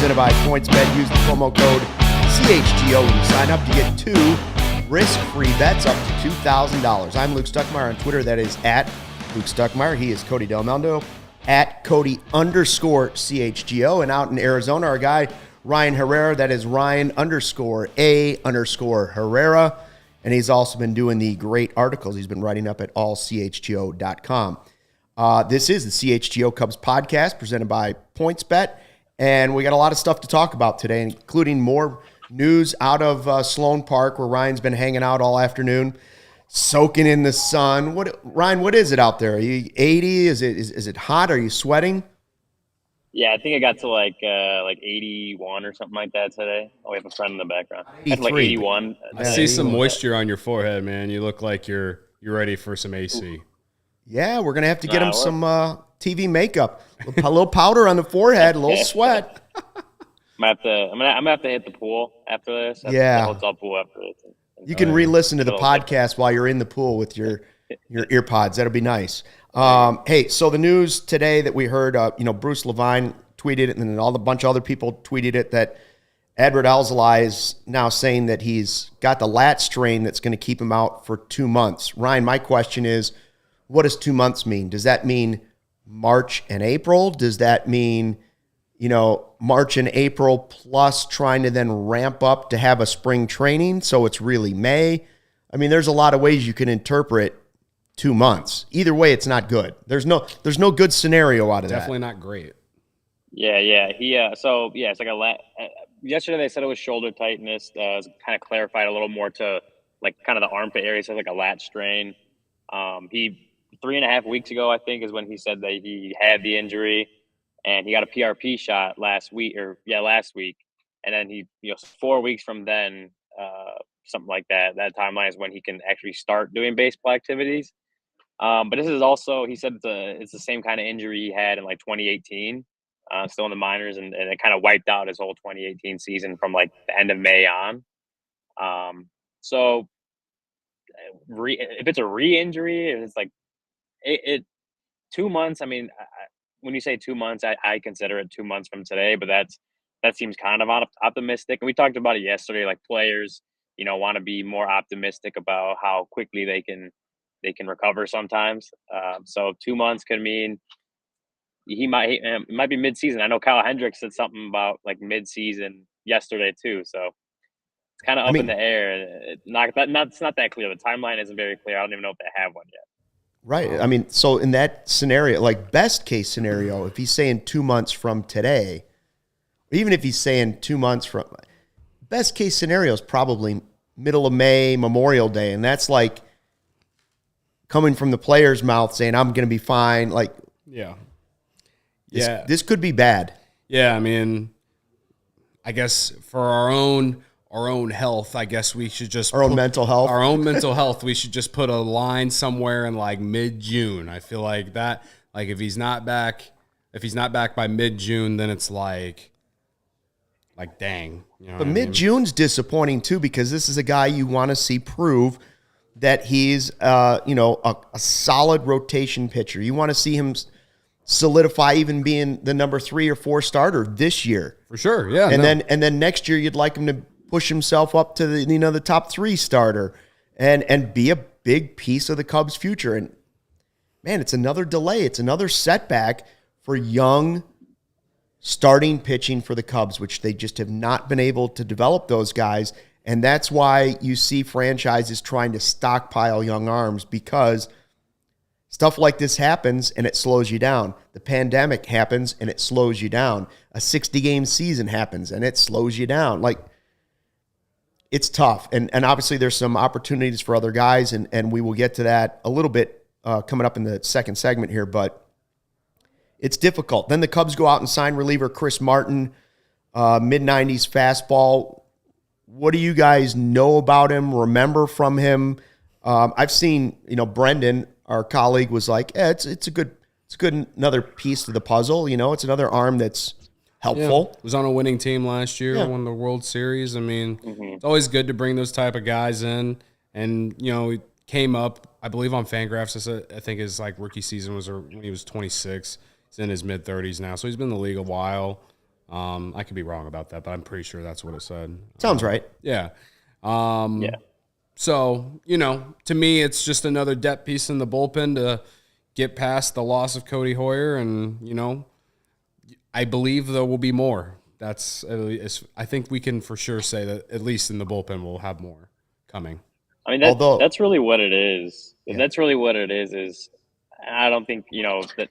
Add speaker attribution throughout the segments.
Speaker 1: presented by PointsBet. Use the promo code CHGO when you sign up to get 2 risk-free bets up to $2,000. I'm Luke Stuckmeyer on Twitter. That is at Luke Stuckmeyer. He is Cody Delmendo at Cody_CHGO. And out in Arizona, our guy, Ryan Herrera. That is Ryan_A_Herrera. And he's also been doing the great articles he's been writing up at allchgo.com. This is the CHGO Cubs Podcast presented by PointsBet. And we got a lot of stuff to talk about today, including more news out of Sloan Park, where Ryan's been hanging out all afternoon, soaking in the sun. Ryan, what is it out there? Are you 80? Is it hot? Are you sweating?
Speaker 2: Yeah, I think I got to like 81 or something like that today. Oh, we have a friend in the background. That's like 81.
Speaker 3: I see some moisture on your forehead, man. You look like you're ready for some AC.
Speaker 1: Yeah, we're gonna have to get him some TV makeup, a little powder on the forehead, a little sweat.
Speaker 2: I'm gonna have to hit the pool after this.
Speaker 1: Yeah,
Speaker 2: the hotel pool after this.
Speaker 1: You can re-listen to the podcast while you're in the pool with your earpods. That'll be nice. Hey, so the news today that we heard, Bruce Levine tweeted it, and then a bunch of other people tweeted it, that Edward Alzolay is now saying that he's got the lat strain that's going to keep him out for 2 months. Ryan, my question is, what does 2 months mean? Does that mean March and April? Does that mean, March and April plus trying to then ramp up to have a spring training so it's really May? I mean, there's a lot of ways you can interpret 2 months. Either way, it's not good. There's no good scenario out of that.
Speaker 3: Definitely not great.
Speaker 2: Yeah. It's like yesterday they said it was shoulder tightness. It was kind of clarified a little more to like kind of the armpit area, so like a lat strain. He 3.5 weeks ago, I think, is when he said that he had the injury, and he got a PRP shot last week. And then he, 4 weeks from then, something like that. That timeline is when he can actually start doing baseball activities. But this is also, he said it's the same kind of injury he had in like 2018, still in the minors, and it kind of wiped out his whole 2018 season from like the end of May on. So if it's a re-injury, it's like it 2 months. I mean, when you say 2 months, I consider it 2 months from today, but that seems kind of optimistic. And we talked about it yesterday. Like players, want to be more optimistic about how quickly they can recover sometimes. So 2 months could mean it might be mid-season. I know Kyle Hendricks said something about like mid-season yesterday too. So it's kind of up in the air. It's not that clear. The timeline isn't very clear. I don't even know if they have one yet.
Speaker 1: Right. I mean, so in that scenario, like best case scenario, if he's saying 2 months from today, even if he's saying 2 months from, best case scenario is probably middle of May, Memorial Day. And that's like coming from the player's mouth saying, I'm going to be fine. Like, this could be bad.
Speaker 3: Yeah. I mean, I guess for our own health, I guess we should just
Speaker 1: mental health.
Speaker 3: Our own mental health, we should just put a line somewhere in like mid-June. I feel like that, like if he's not back by mid-June, then it's like dang.
Speaker 1: But mid-June's disappointing too, because this is a guy you want to see prove that he's a solid rotation pitcher. You want to see him solidify even being the number 3 or 4 starter this year.
Speaker 3: For sure, yeah.
Speaker 1: And then next year you'd like him to push himself up to the top 3 starter and be a big piece of the Cubs' future. And man, it's another delay. It's another setback for young starting pitching for the Cubs, which they just have not been able to develop those guys. And that's why you see franchises trying to stockpile young arms, because stuff like this happens and it slows you down. The pandemic happens and it slows you down. A 60-game season happens and it slows you down. Like, it's tough. And obviously there's some opportunities for other guys, and we will get to that a little bit coming up in the second segment here, but it's difficult. Then the Cubs go out and sign reliever Chris Martin, mid-90s fastball. What do you guys know about him, remember from him? I've seen, Brendan, our colleague, was like, it's a good another piece to the puzzle. It's another arm that's helpful.
Speaker 3: Yeah. Was on a winning team last year, won the World Series. I mean, It's always good to bring those type of guys in. And, he came up, I believe, on Fangraphs. I think his rookie season was when he was 26. He's in his mid-30s now, so he's been in the league a while. I could be wrong about that, but I'm pretty sure that's what it said.
Speaker 1: Sounds right.
Speaker 3: Yeah.
Speaker 2: Yeah.
Speaker 3: So, to me, it's just another depth piece in the bullpen to get past the loss of Cody Hoyer. And, I believe there will be more. I think we can for sure say that at least in the bullpen we'll have more coming.
Speaker 2: I mean, that's really what it is. Yeah. That's really what it is I don't think, that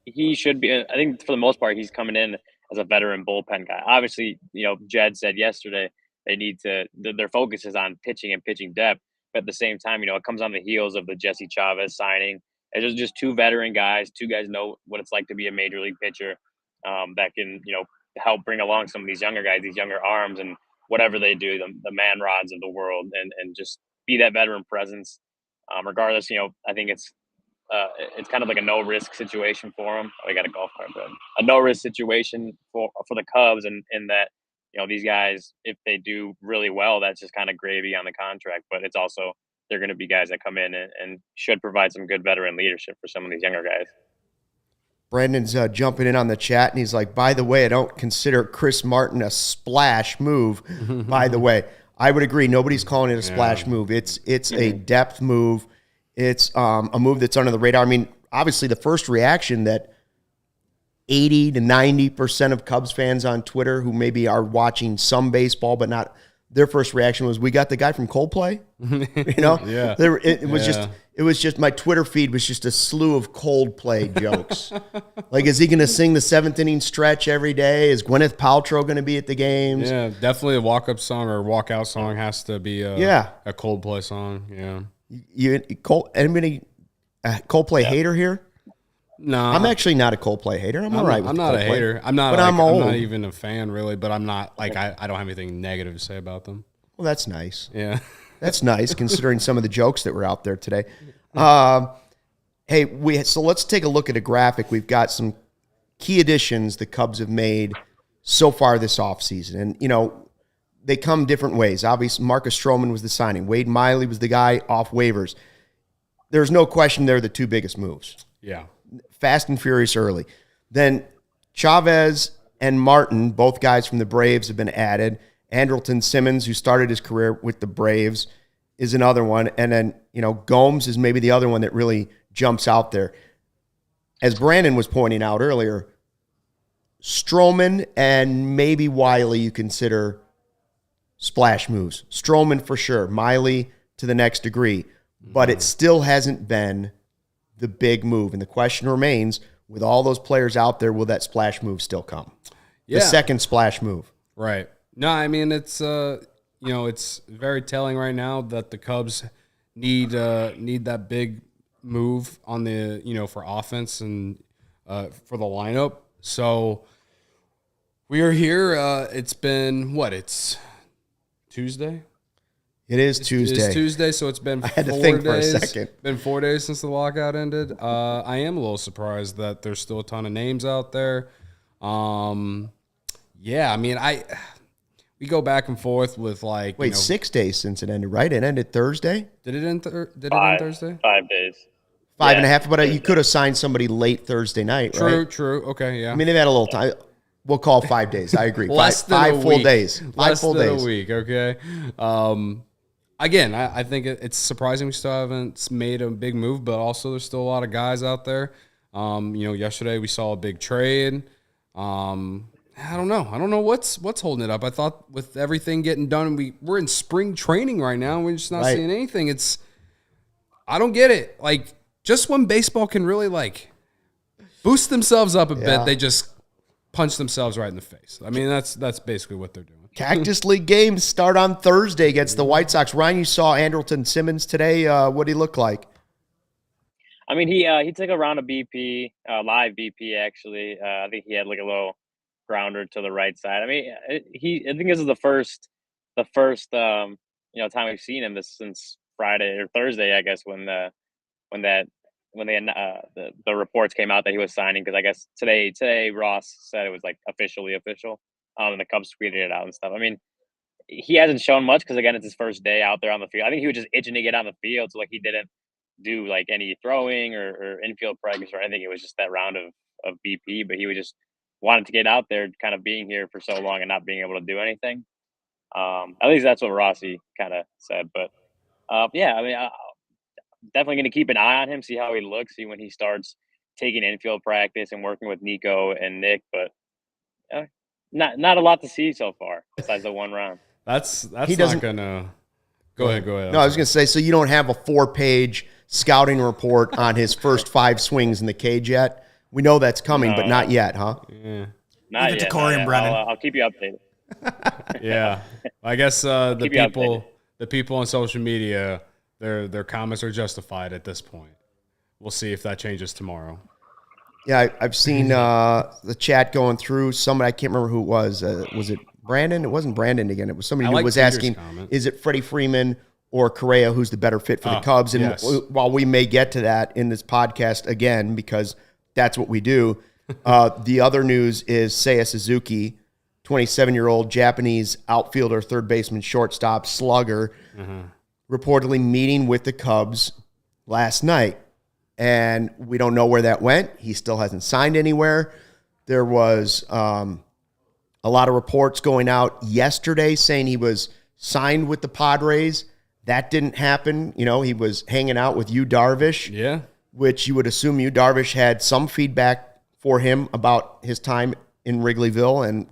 Speaker 2: he should be. I think for the most part, he's coming in as a veteran bullpen guy. Obviously, Jed said yesterday they need to – their focus is on pitching and pitching depth. But at the same time, it comes on the heels of the Jesse Chavez signing. It's just two veteran guys. Two guys know what it's like to be a major league pitcher that can, help bring along some of these younger guys, these younger arms, and whatever they do, the man rods of the world, and just be that veteran presence. Regardless, I think it's kind of like a no-risk situation for him. Oh, I got a golf cart, but a no-risk situation for the Cubs, and in that, these guys, if they do really well, that's just kind of gravy on the contract. But it's also they're going to be guys that come in and should provide some good veteran leadership for some of these younger guys.
Speaker 1: Brandon's jumping in on the chat, and he's like, by the way, I don't consider Chris Martin a splash move. By the way, I would agree. Nobody's calling it a splash move. It's a depth move. It's a move that's under the radar. I mean, obviously, the first reaction that 80 to 90% of Cubs fans on Twitter who maybe are watching some baseball but not, their first reaction was, we got the guy from Coldplay.
Speaker 3: Yeah.
Speaker 1: It was just my Twitter feed was just a slew of Coldplay jokes. Like, is he going to sing the seventh inning stretch every day? Is Gwyneth Paltrow going to be at the games?
Speaker 3: Yeah, definitely a walk-up song or walk-out song has to be a Coldplay song. Yeah.
Speaker 1: Anybody Coldplay hater here?
Speaker 3: No,
Speaker 1: I'm actually not a Coldplay hater. I'm all right with
Speaker 3: I'm not
Speaker 1: Coldplay.
Speaker 3: a hater. I'm not.
Speaker 1: But I'm old.
Speaker 3: I'm not even a fan, really. But I'm not like I don't have anything negative to say about them.
Speaker 1: Well, that's nice.
Speaker 3: Yeah,
Speaker 1: that's nice considering some of the jokes that were out there today. So let's take a look at a graphic. We've got some key additions the Cubs have made so far this offseason. And, they come different ways. Obviously, Marcus Stroman was the signing. Wade Miley was the guy off waivers. There's no question they're the two biggest moves.
Speaker 3: Yeah.
Speaker 1: Fast and furious early. Then Chavez and Martin, both guys from the Braves, have been added. Andrelton Simmons, who started his career with the Braves, is another one. And then, Gomes is maybe the other one that really jumps out there. As Brandon was pointing out earlier, Stroman and maybe Wiley you consider splash moves. Stroman for sure. Miley to the next degree. But it still hasn't been the big move. And the question remains, with all those players out there, will that splash move still come? Yeah. The second splash move.
Speaker 3: Right. No, I mean, it's it's very telling right now that the Cubs need that big move on the, for offense and for the lineup. So we are here. It's been it's Tuesday.
Speaker 1: It is Tuesday.
Speaker 3: It's Tuesday, so it's been 4 days.
Speaker 1: I had to think for a second.
Speaker 3: Been 4 days since the lockout ended. I am a little surprised that there's still a ton of names out there. Yeah, I mean, we go back and forth with
Speaker 1: 6 days since it ended, right? It ended Thursday.
Speaker 3: Did it end? Did it end Thursday?
Speaker 2: 5 days.
Speaker 1: 5.5, but you could have signed somebody late Thursday night, right?
Speaker 3: True. Okay, yeah.
Speaker 1: I mean, they've had a little time. We'll call 5 days. I agree.
Speaker 3: Less than
Speaker 1: five
Speaker 3: a
Speaker 1: full
Speaker 3: week.
Speaker 1: days.
Speaker 3: Less
Speaker 1: 5 full
Speaker 3: than
Speaker 1: days.
Speaker 3: a week. Okay. Again, I think it's surprising we still haven't made a big move, but also there's still a lot of guys out there. Yesterday we saw a big trade. I don't know what's holding it up. I thought with everything getting done, we're in spring training right now, and we're just not seeing anything. I don't get it. Like, just when baseball can really boost themselves up a bit, they just punch themselves right in the face. I mean, that's basically what they're doing.
Speaker 1: Cactus League games start on Thursday against the White Sox. Ryan, you saw Andrelton Simmons today. What did he look like?
Speaker 2: I mean, he took a round of BP, live BP actually. I think he had a little grounder to the right side. I mean, I think this is the first time we've seen him since Friday or Thursday, I guess, when the reports came out that he was signing, because I guess today Ross said it was officially official. And the Cubs tweeted it out and stuff. I mean, he hasn't shown much because, again, it's his first day out there on the field. I think he was just itching to get on the field, so he didn't do any throwing or infield practice or anything. It was just that round of BP, but he was just wanted to get out there, kind of being here for so long and not being able to do anything. At least that's what Rossi kind of said. But yeah, I mean, definitely going to keep an eye on him, see how he looks, see when he starts taking infield practice and working with Nico and Nick. But not a lot to see so far besides the one round.
Speaker 3: That's not gonna. Go ahead.
Speaker 1: No, I was gonna say, so you don't have a 4-page scouting report on his first 5 swings in the cage yet. We know that's coming, but not yet, huh?
Speaker 3: Yeah.
Speaker 2: Not yet. Corey and Brennan. I'll keep you updated.
Speaker 3: Yeah, I guess the people on social media, their comments are justified at this point. We'll see if that changes tomorrow.
Speaker 1: Yeah, I've seen the chat going through. Somebody, I can't remember who it was. Was it Brandon? It wasn't Brandon again. It was somebody who was asking, is it Freddie Freeman or Correa who's the better fit for the Cubs? And while we may get to that in this podcast again, because that's what we do, the other news is Seiya Suzuki, 27-year-old Japanese outfielder, third baseman, shortstop, slugger, reportedly meeting with the Cubs last night. And we don't know where that went. He still hasn't signed anywhere. There was a lot of reports going out yesterday saying he was signed with the Padres. That didn't happen. You know, he was hanging out with Yu Darvish, which you would assume Yu Darvish had some feedback for him about his time in Wrigleyville and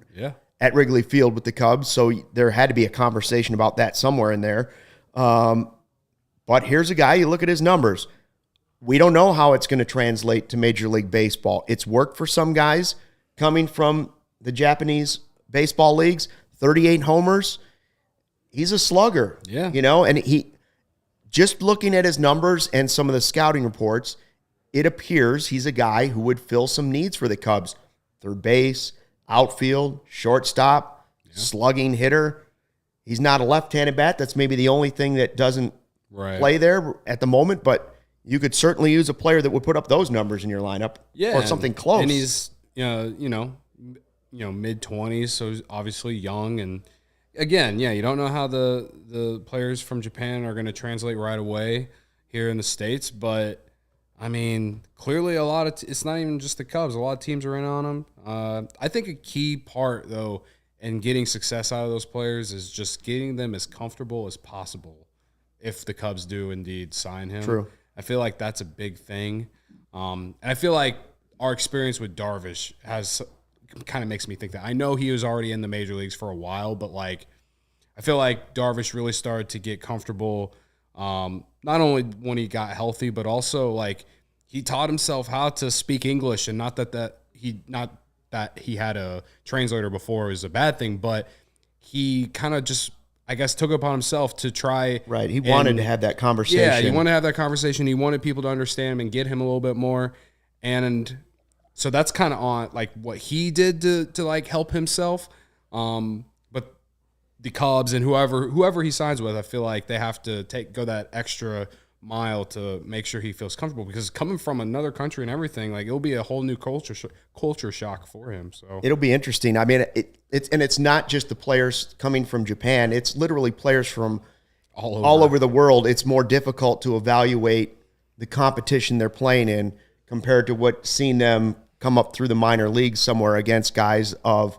Speaker 1: at Wrigley Field with the Cubs. So there had to be a conversation about that somewhere in there. But here's a guy, you look at his numbers. We don't know how it's going to translate to Major League Baseball. It's worked for some guys coming from the Japanese baseball leagues, 38 homers. He's a slugger, you know, and he just looking at his numbers and some of the scouting reports, it appears he's a guy who would fill some needs for the Cubs. Third base, outfield, shortstop, slugging hitter. He's not a left-handed bat. That's maybe the only thing that doesn't play there at the moment, but you could certainly use a player that would put up those numbers in your lineup, or something close.
Speaker 3: And he's, mid-20s, so he's obviously young. And again, you don't know how the players from Japan are going to translate right away here in the States. But I mean, clearly it's not even just the Cubs. A lot of teams are in on him. I think a key part, though, in getting success out of those players is just getting them as comfortable as possible if the Cubs do indeed sign him.
Speaker 1: True.
Speaker 3: I feel like that's a big thing. And I feel like our experience with Darvish kind of makes me think that. I know he was already in the major leagues for a while, but I feel like Darvish really started to get comfortable, not only when he got healthy, but also he taught himself how to speak English, and not that he had a translator before is a bad thing, but he kind of just, I guess, took it upon himself to try.
Speaker 1: Right. He wanted to have that conversation.
Speaker 3: Yeah, he wanted to have that conversation. He wanted people to understand him and get him a little bit more. And so that's kind of on what he did to help himself. But the Cubs and whoever he signs with, I feel like they have to go that extra mile to make sure he feels comfortable, because coming from another country and everything, it'll be a whole new culture shock for him. So
Speaker 1: it'll be interesting. I mean, it's not just the players coming from Japan. It's literally players from all over the world. It's more difficult to evaluate the competition they're playing in compared to what seeing them come up through the minor leagues somewhere against guys of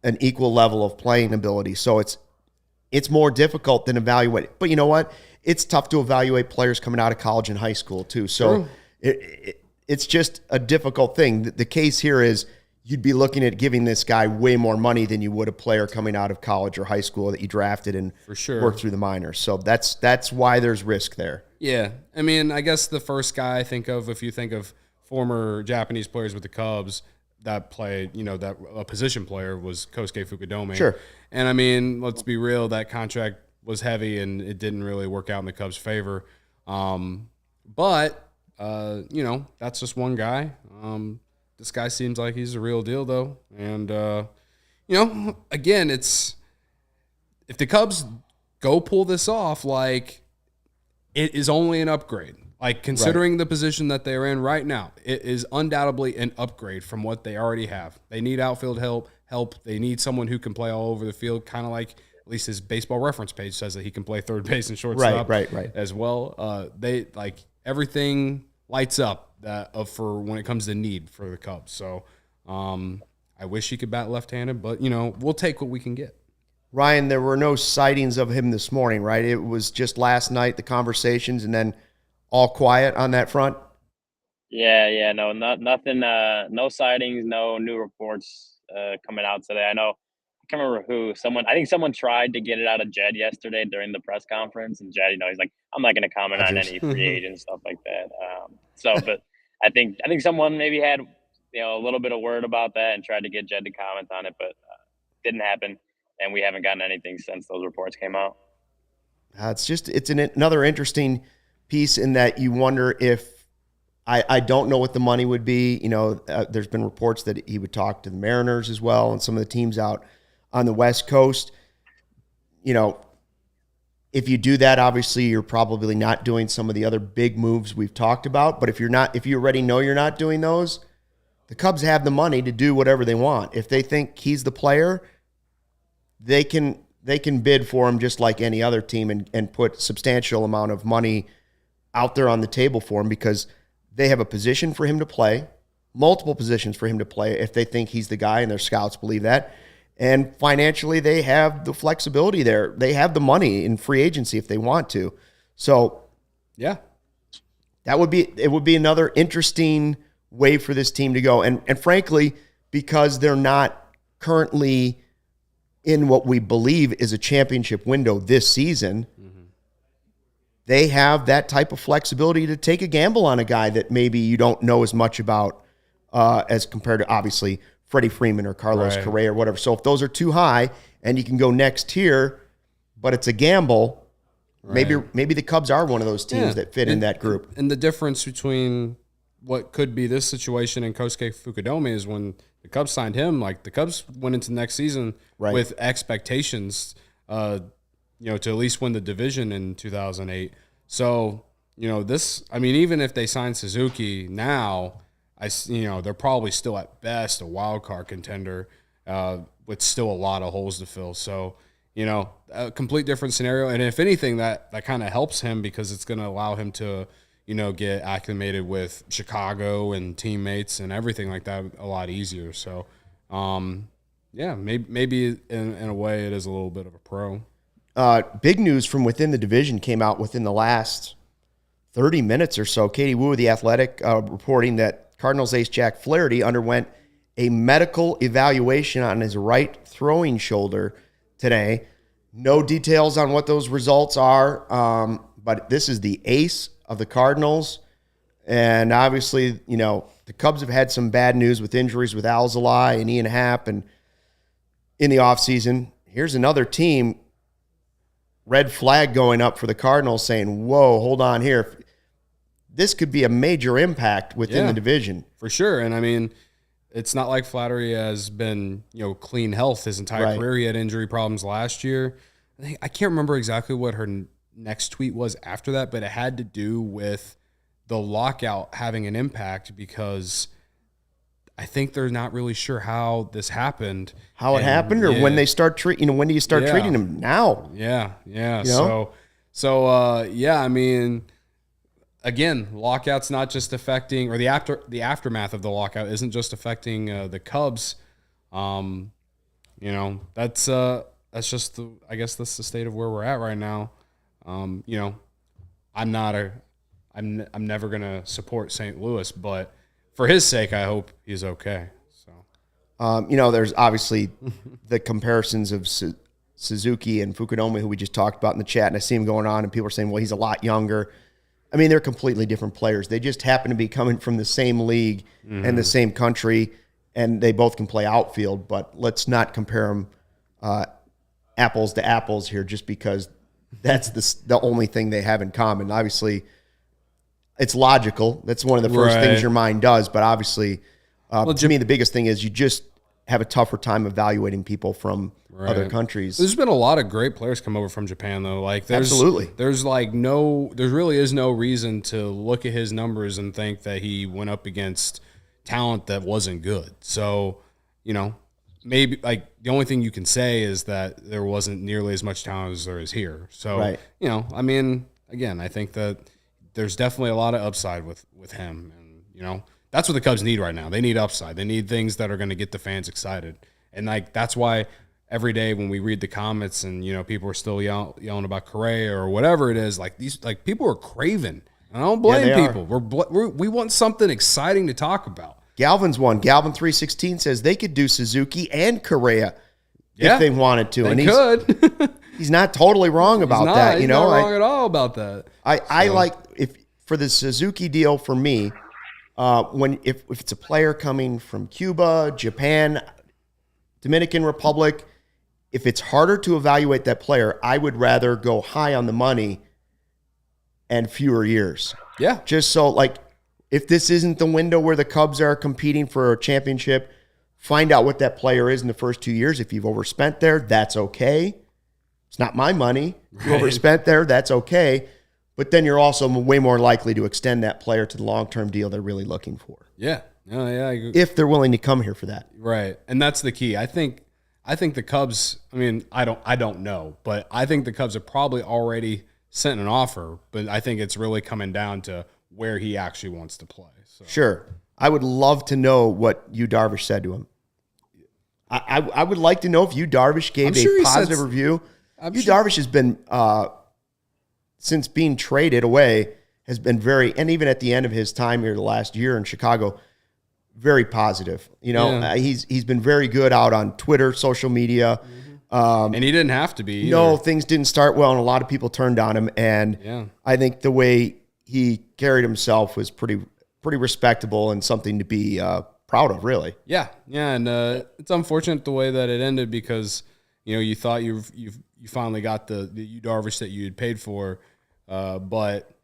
Speaker 1: an equal level of playing ability. So it's more difficult than evaluate. But you know what? It's tough to evaluate players coming out of college and high school too. So it's just a difficult thing. The case here is you'd be looking at giving this guy way more money than you would a player coming out of college or high school that you drafted and worked through the minors. So that's why there's risk there.
Speaker 3: Yeah. I mean, I guess the first guy I think of, if you think of former Japanese players with the Cubs that played, that a position player, was Kosuke Fukudome.
Speaker 1: Sure.
Speaker 3: And I mean, let's be real, that contract was heavy and it didn't really work out in the Cubs' favor. But that's just one guy. This guy seems like he's the real deal, though. And, again, if the Cubs go pull this off, it is only an upgrade. Considering the position that they're in right now, it is undoubtedly an upgrade from what they already have. They need outfield help. They need someone who can play all over the field, kind of like at least his Baseball Reference page says that he can play third base and shortstop as well. They everything lights up for when it comes to need for the Cubs. So I wish he could bat left-handed, but, you know, we'll take what we can get.
Speaker 1: Ryan, there were no sightings of him this morning, right? It was just last night, the conversations, and then all quiet on that front?
Speaker 2: Yeah, no, nothing, no sightings, no new reports coming out today. I know, I can't remember who, I think someone tried to get it out of Jed yesterday during the press conference, and Jed, he's like, I'm not going to comment on any free agent stuff like that. But I think someone maybe had, a little bit of word about that and tried to get Jed to comment on it, but didn't happen, and we haven't gotten anything since those reports came out.
Speaker 1: It's another interesting piece in that you wonder if, I don't know what the money would be. There's been reports that he would talk to the Mariners as well and some of the teams out on the West Coast. If you do that, obviously you're probably not doing some of the other big moves we've talked about. But if you already know you're not doing those, the Cubs have the money to do whatever they want. If they think he's the player, they can bid for him just like any other team and put substantial amount of money out there on the table for him because they have a position for him to play, multiple positions for him to play if they think he's the guy and their scouts believe that. And financially, they have the flexibility there. They have the money in free agency if they want to. So,
Speaker 3: yeah,
Speaker 1: it would be another interesting way for this team to go. And frankly, because they're not currently in what we believe is a championship window this season, they have that type of flexibility to take a gamble on a guy that maybe you don't know as much about as compared to, obviously, Freddie Freeman or Carlos Correa or whatever. So if those are too high and you can go next tier, but it's a gamble, maybe the Cubs are one of those teams that fit in that group.
Speaker 3: And the difference between what could be this situation and Kosuke Fukudome is when the Cubs signed him, like the Cubs went into next season with expectations to at least win the division in 2008. So, even if they sign Suzuki now, they're probably still at best a wild card contender with still a lot of holes to fill. So, a complete different scenario. And if anything, that kind of helps him because it's going to allow him to, get acclimated with Chicago and teammates and everything like that a lot easier. So, maybe in a way it is a little bit of a pro.
Speaker 1: Big news from within the division came out within the last 30 minutes or so. Katie Wu of The Athletic reporting that Cardinals ace Jack Flaherty underwent a medical evaluation on his right throwing shoulder today. No details on what those results are, but this is the ace of the Cardinals. And obviously, the Cubs have had some bad news with injuries with Alzolay and Ian Happ and in the offseason. Here's another team, red flag going up for the Cardinals saying, whoa, hold on here. This could be a major impact within the division.
Speaker 3: For sure. And it's not like Flaherty has been, clean health his entire career. He had injury problems last year. I can't remember exactly what her next tweet was after that, but it had to do with the lockout having an impact because I think they're not really sure how this happened.
Speaker 1: How it happened or when they start treating, when do you start treating them? Now.
Speaker 3: Yeah. Again, lockout's not just affecting, or the aftermath of the lockout isn't just affecting the Cubs. That's just I guess that's the state of where we're at right now. I'm never gonna support St. Louis, but for his sake, I hope he's okay. So,
Speaker 1: there's obviously the comparisons of Suzuki and Fukudome, who we just talked about in the chat, and I see him going on, and people are saying, well, he's a lot younger. They're completely different players. They just happen to be coming from the same league and the same country, and they both can play outfield. But let's not compare them apples to apples here just because that's the only thing they have in common. Obviously, it's logical. That's one of the first things your mind does. But obviously, to me, the biggest thing is you just have a tougher time evaluating people from other countries.
Speaker 3: There's been a lot of great players come over from Japan, though.
Speaker 1: Absolutely.
Speaker 3: There really is no reason to look at his numbers and think that he went up against talent that wasn't good. So, maybe the only thing you can say is that there wasn't nearly as much talent as there is here. So, again, I think that there's definitely a lot of upside with him. And, That's what the Cubs need right now. They need upside. They need things that are going to get the fans excited. And like that's why every day when we read the comments and people are still yelling about Correa or whatever it is, like people are craving. I don't blame people. We want something exciting to talk about.
Speaker 1: Galvin's one. Galvin 316 says they could do Suzuki and Correa if they wanted to.
Speaker 3: They could.
Speaker 1: He's not totally wrong about that.
Speaker 3: He's not wrong at all about that.
Speaker 1: I like for the Suzuki deal for me. If it's a player coming from Cuba, Japan, Dominican Republic, if it's harder to evaluate that player, I would rather go high on the money and fewer years.
Speaker 3: Yeah.
Speaker 1: Just so if this isn't the window where the Cubs are competing for a championship, find out what that player is in the first 2 years. If you've overspent there, that's okay. It's not my money. If you overspent there, that's okay. But then you're also way more likely to extend that player to the long-term deal they're really looking for.
Speaker 3: Yeah. Oh, yeah.
Speaker 1: If they're willing to come here for that.
Speaker 3: Right. And that's the key. I think the Cubs, I don't know, but I think the Cubs have probably already sent an offer, but I think it's really coming down to where he actually wants to play. So.
Speaker 1: Sure. I would love to know what Yu Darvish said to him. I would like to know if Yu Darvish gave a positive review. Yu Darvish has been, since being traded away, has been and even at the end of his time here the last year in Chicago, very positive. He's been very good out on Twitter, social media.
Speaker 3: And he didn't have to be either.
Speaker 1: No, things didn't start well, and a lot of people turned on him. And I think the way he carried himself was pretty respectable and something to be proud of, really.
Speaker 3: Yeah, and it's unfortunate the way that it ended because you thought you finally got the Yu Darvish that you had paid for, but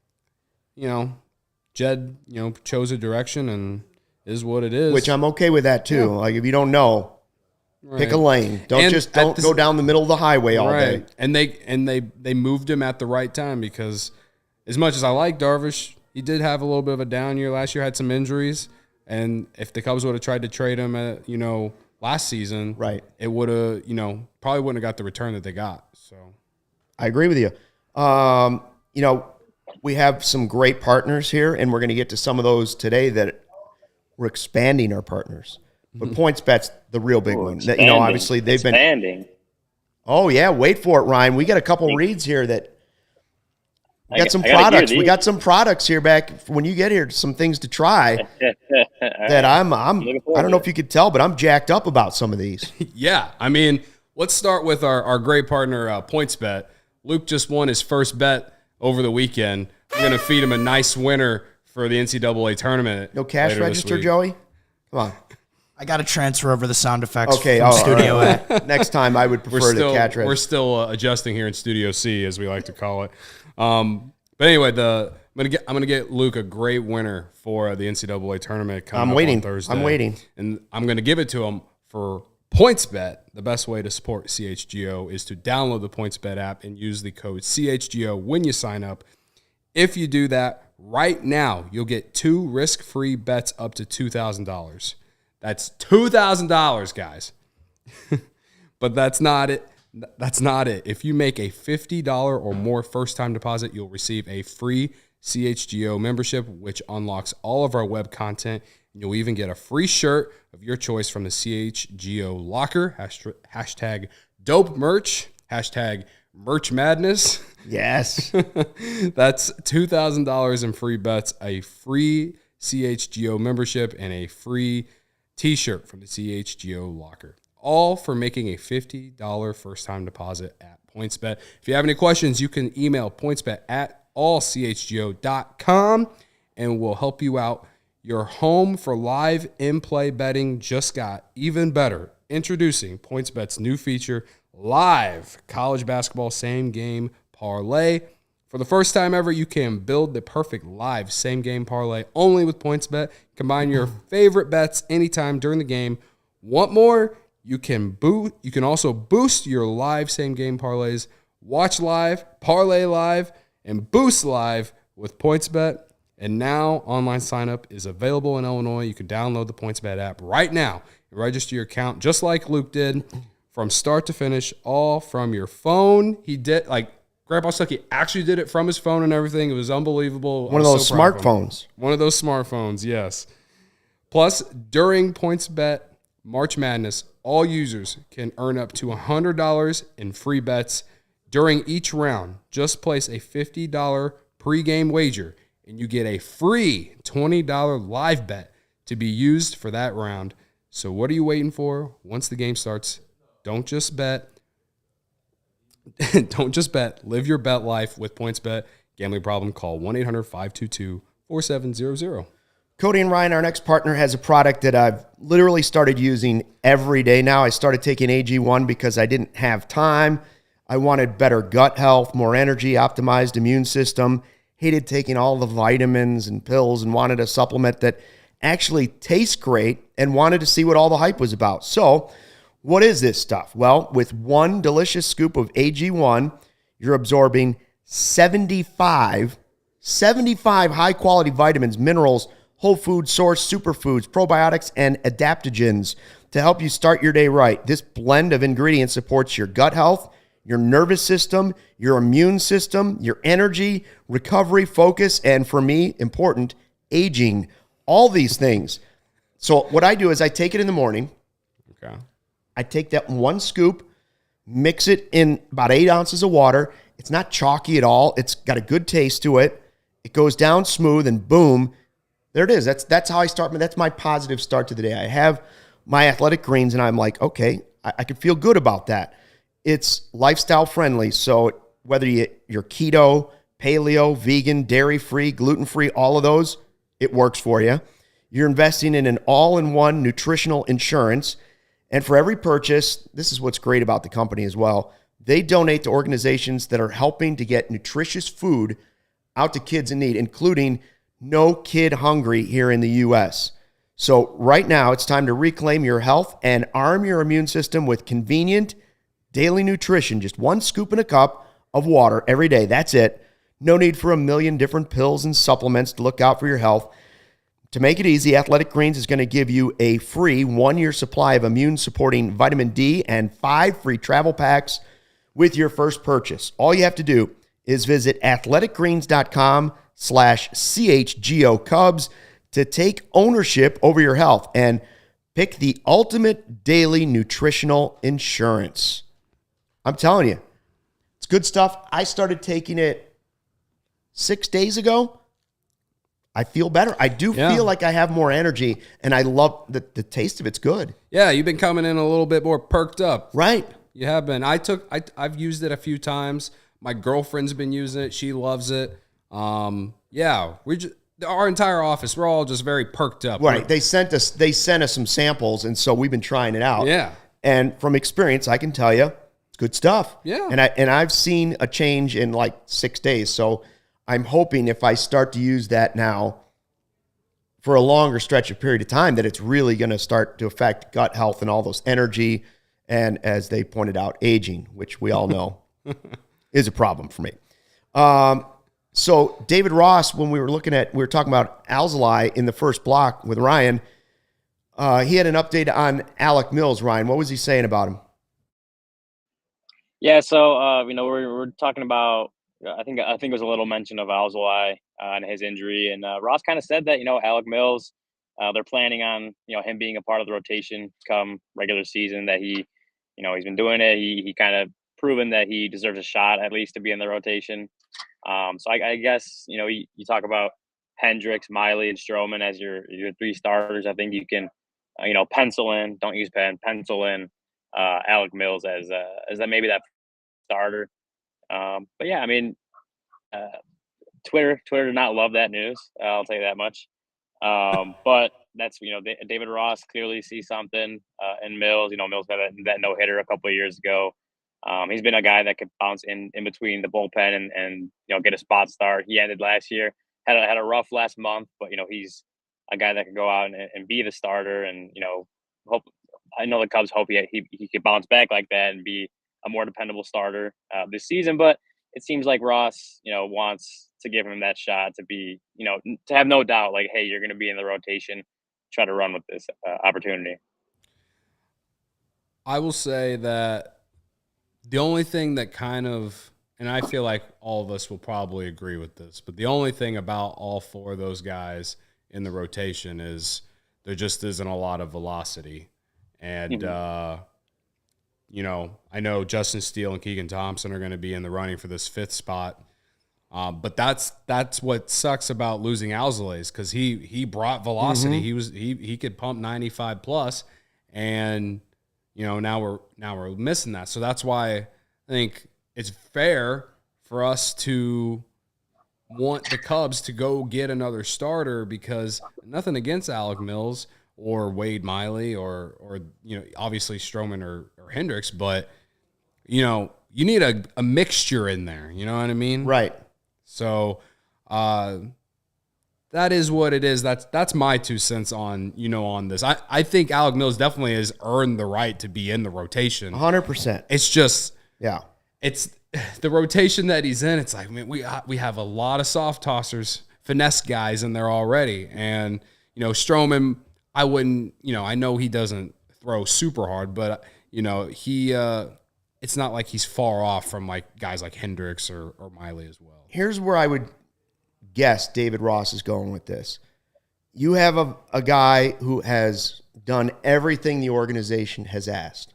Speaker 3: Jed chose a direction and is what it is.
Speaker 1: Which I'm okay with that too. Like if you don't know. Right. Pick a lane. Don't go down the middle of the highway all day.
Speaker 3: And they moved him at the right time because as much as I like Darvish, he did have a little bit of a down year last year, had some injuries. And if the Cubs would have tried to trade him at, last season,
Speaker 1: right,
Speaker 3: it would have, probably wouldn't have got the return that they got. So
Speaker 1: I agree with you. We have some great partners here, and we're going to get to some of those today that we're expanding our partners. But PointsBet's the real big one. Obviously they've been expanding. Oh yeah, wait for it, Ryan. We got a couple reads here that we got some products. We got some products here back when you get here. Some things to try that I don't know if you could tell, but I'm jacked up about some of these.
Speaker 3: Yeah, let's start with our great partner PointsBet. Luke just won his first bet over the weekend. We're gonna feed him a nice winner for the NCAA tournament.
Speaker 1: No cash register, Joey. Come on.
Speaker 4: I got to transfer over the sound effects from Studio A.
Speaker 1: Next time, I would prefer the catch rate.
Speaker 3: We're still adjusting here in Studio C, as we like to call it. But anyway, I'm gonna get Luke a great winner for the NCAA tournament coming up on Thursday.
Speaker 1: I'm waiting,
Speaker 3: and I'm gonna give it to him for PointsBet. The best way to support CHGO is to download the PointsBet app and use the code CHGO when you sign up. If you do that right now, you'll get 2 risk-free bets up to $2,000. That's $2,000, guys. But that's not it. That's not it. If you make a $50 or more first-time deposit, you'll receive a free CHGO membership, which unlocks all of our web content. And you'll even get a free shirt of your choice from the CHGO locker. Hashtag dope merch. Hashtag merch madness.
Speaker 1: Yes.
Speaker 3: That's $2,000 in free bets, a free CHGO membership, and a free T-shirt from the CHGO locker. All for making a $50 first-time deposit at PointsBet. If you have any questions, you can email pointsbet@allchgo.com, and we'll help you out. Your home for live in-play betting just got even better. Introducing PointsBet's new feature, Live College Basketball Same-Game Parlay. For the first time ever, you can build the perfect live same-game parlay only with PointsBet. Combine your favorite bets anytime during the game. Want more? You can also boost your live same-game parlays. Watch live, parlay live, and boost live with PointsBet. And now online sign-up is available in Illinois. You can download the PointsBet app right now and register your account just like Luke did from start to finish, all from your phone. He did, Grandpa Stucky actually did it from his phone and everything. It was unbelievable.
Speaker 1: One of those smartphones.
Speaker 3: One of those smartphones, yes. Plus, during PointsBet March Madness, all users can earn up to $100 in free bets during each round. Just place a $50 pregame wager, and you get a free $20 live bet to be used for that round. So what are you waiting for? Once the game starts, don't just bet. Don't just bet. Live your bet life with PointsBet. Gambling problem? Call 1-800-522-4700.
Speaker 1: Cody and Ryan, our next partner, has a product that I've literally started using every day now. I started taking AG1 because I didn't have time. I wanted better gut health, more energy, optimized immune system. Hated taking all the vitamins and pills and wanted a supplement that actually tastes great and wanted to see what all the hype was about. So what is this stuff? Well, with one delicious scoop of AG1, you're absorbing 75 high-quality vitamins, minerals, whole food source, superfoods, probiotics, and adaptogens to help you start your day right. This blend of ingredients supports your gut health, your nervous system, your immune system, your energy, recovery, focus, and for me, important, aging. All these things. So what I do is I take it in the morning.
Speaker 3: Okay.
Speaker 1: I take that one scoop, mix it in about 8 ounces of water. It's not chalky at all. It's got a good taste to it. It goes down smooth, and boom, there it is. That's how I start. That's my positive start to the day. I have my athletic greens, and I'm like, okay, I can feel good about that. It's lifestyle friendly. So whether you're keto, paleo, vegan, dairy-free, gluten-free, all of those, it works for you. You're investing in an all-in-one nutritional insurance. And for every purchase, this is what's great about the company as well, they donate to organizations that are helping to get nutritious food out to kids in need, including No Kid Hungry here in the U.S. So right now, it's time to reclaim your health and arm your immune system with convenient daily nutrition. Just one scoop in a cup of water every day. That's it. No need for a million different pills and supplements to look out for your health. To make it easy, Athletic Greens is going to give you a free 1-year supply of immune-supporting vitamin D and 5 free travel packs with your first purchase. All you have to do is visit athleticgreens.com/CHGO Cubs to take ownership over your health and pick the ultimate daily nutritional insurance. I'm telling you, it's good stuff. I started taking it 6 days ago. I feel better. I do feel like I have more energy, and I love the taste of it's good.
Speaker 3: Yeah, you've been coming in a little bit more perked up.
Speaker 1: Right.
Speaker 3: You have been. I've used it a few times. My girlfriend's been using it. She loves it. Our entire office, we're all just very perked up.
Speaker 1: Right. They sent us some samples, and so we've been trying it out.
Speaker 3: Yeah.
Speaker 1: And from experience, I can tell you, it's good stuff.
Speaker 3: Yeah.
Speaker 1: And I've seen a change in like 6 days. So I'm hoping if I start to use that now for a longer stretch of period of time, that it's really going to start to affect gut health and all those energy. And as they pointed out, aging, which we all know is a problem for me. So David Ross, when we were talking about Alzolay in the first block with Ryan, he had an update on Alec Mills. Ryan, what was he saying about him?
Speaker 2: Yeah, so we're talking about. I think it was a little mention of Alzolay and his injury, and Ross kind of said that Alec Mills, they're planning on him being a part of the rotation come regular season. That he's been doing it. He kind of proven that he deserves a shot at least to be in the rotation. So I guess you talk about Hendricks, Miley, and Stroman as your 3 starters. I think you can pencil in. Don't use pen. Pencil in Alec Mills as that maybe that starter. But yeah, I mean, Twitter did not love that news. I'll tell you that much. But that's David Ross clearly sees something in Mills. Mills got that no hitter a couple of years ago. He's been a guy that could bounce in between the bullpen and get a spot start. He ended last year, had a rough last month, but he's a guy that could go out and be the starter. And I know the Cubs hope he could bounce back like that and be a more dependable starter this season. But it seems like Ross, wants to give him that shot to be, to have no doubt, like, hey, you're going to be in the rotation, try to run with this opportunity.
Speaker 3: I will say that the only thing that kind of, and I feel like all of us will probably agree with this, but the only thing about all 4 of those guys in the rotation is there just isn't a lot of velocity. And, you know, I know Justin Steele and Keegan Thompson are going to be in the running for this 5th spot. But that's what sucks about losing Alzolay, because he brought velocity. He could pump 95 plus, and you know now we're missing that. So that's why I think it's fair for us to want the Cubs to go get another starter, because nothing against Alec Mills or Wade Miley or you know, obviously Stroman or Hendricks, but you know, you need a mixture in there. You know what I mean?
Speaker 1: Right.
Speaker 3: So that is what it is. That's my 2 cents on, you know, on this. I think Alec Mills definitely has earned the right to be in the rotation.
Speaker 1: 100%.
Speaker 3: It's just,
Speaker 1: yeah,
Speaker 3: it's the rotation that he's in. It's like, I mean, we have a lot of soft tossers, finesse guys in there already. And, you know, Stroman, I wouldn't, you know, I know he doesn't throw super hard, but, you know, he, it's not like he's far off from like guys like Hendricks or Miley as well.
Speaker 1: Here's where I would guess David Ross is going with this. You have a guy who has done everything the organization has asked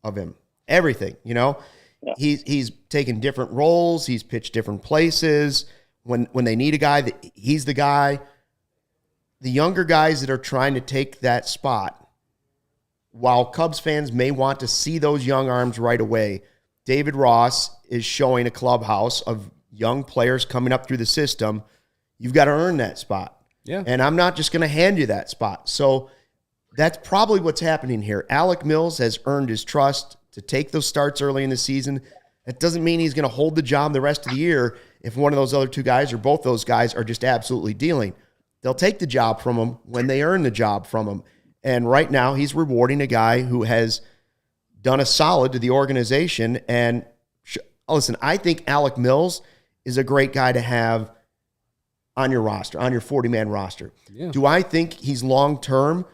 Speaker 1: of him. Everything, you know? Yeah. He's taken different roles. He's pitched different places. When they need a guy, he's the guy. The younger guys that are trying to take that spot, while Cubs fans may want to see those young arms right away, David Ross is showing a clubhouse of young players coming up through the system. You've got to earn that spot.
Speaker 3: Yeah.
Speaker 1: And I'm not just going to hand you that spot. So that's probably what's happening here. Alec Mills has earned his trust to take those starts early in the season. That doesn't mean he's going to hold the job the rest of the year if one of those other 2 guys or both those guys are just absolutely dealing. They'll take the job from him when they earn the job from him. And right now he's rewarding a guy who has done a solid to the organization. And listen, I think Alec Mills is a great guy to have on your roster, on your 40-man roster.
Speaker 3: Yeah.
Speaker 1: Do I think he's long-term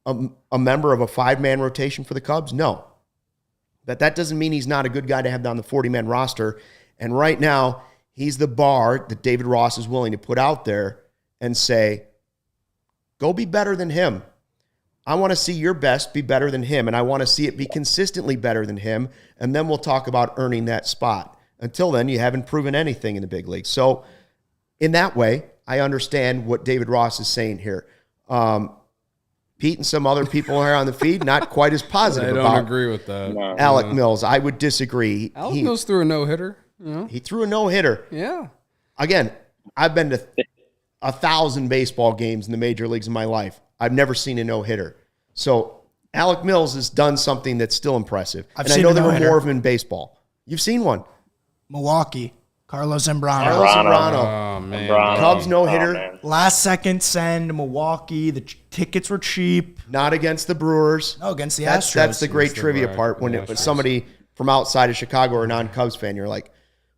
Speaker 1: a member of a 5-man rotation for the Cubs? No. But that doesn't mean he's not a good guy to have on the 40-man roster. And right now, he's the bar that David Ross is willing to put out there and say, go be better than him. I want to see your best be better than him, and I want to see it be consistently better than him, and then we'll talk about earning that spot. Until then, you haven't proven anything in the big league. So in that way, I understand what David Ross is saying here. Pete and some other people here on the feed, not quite as positive about.
Speaker 3: I don't agree with that.
Speaker 1: Alec Mills. I would disagree.
Speaker 3: Alec Mills threw a no-hitter. You know?
Speaker 1: He threw a no-hitter.
Speaker 3: Yeah.
Speaker 1: Again, I've been to 1,000 baseball games in the major leagues in my life. I've never seen a no-hitter. So Alec Mills has done something that's still impressive. And I know there were more of them in baseball. You've seen one.
Speaker 4: Milwaukee. Carlos Zambrano.
Speaker 1: Oh, man. Cubs no-hitter.
Speaker 4: Last second send, Milwaukee. The tickets were cheap.
Speaker 1: Not against the Brewers.
Speaker 4: No, against the Astros.
Speaker 1: That's the great trivia part. When it was somebody from outside of Chicago or a non-Cubs fan, you're like,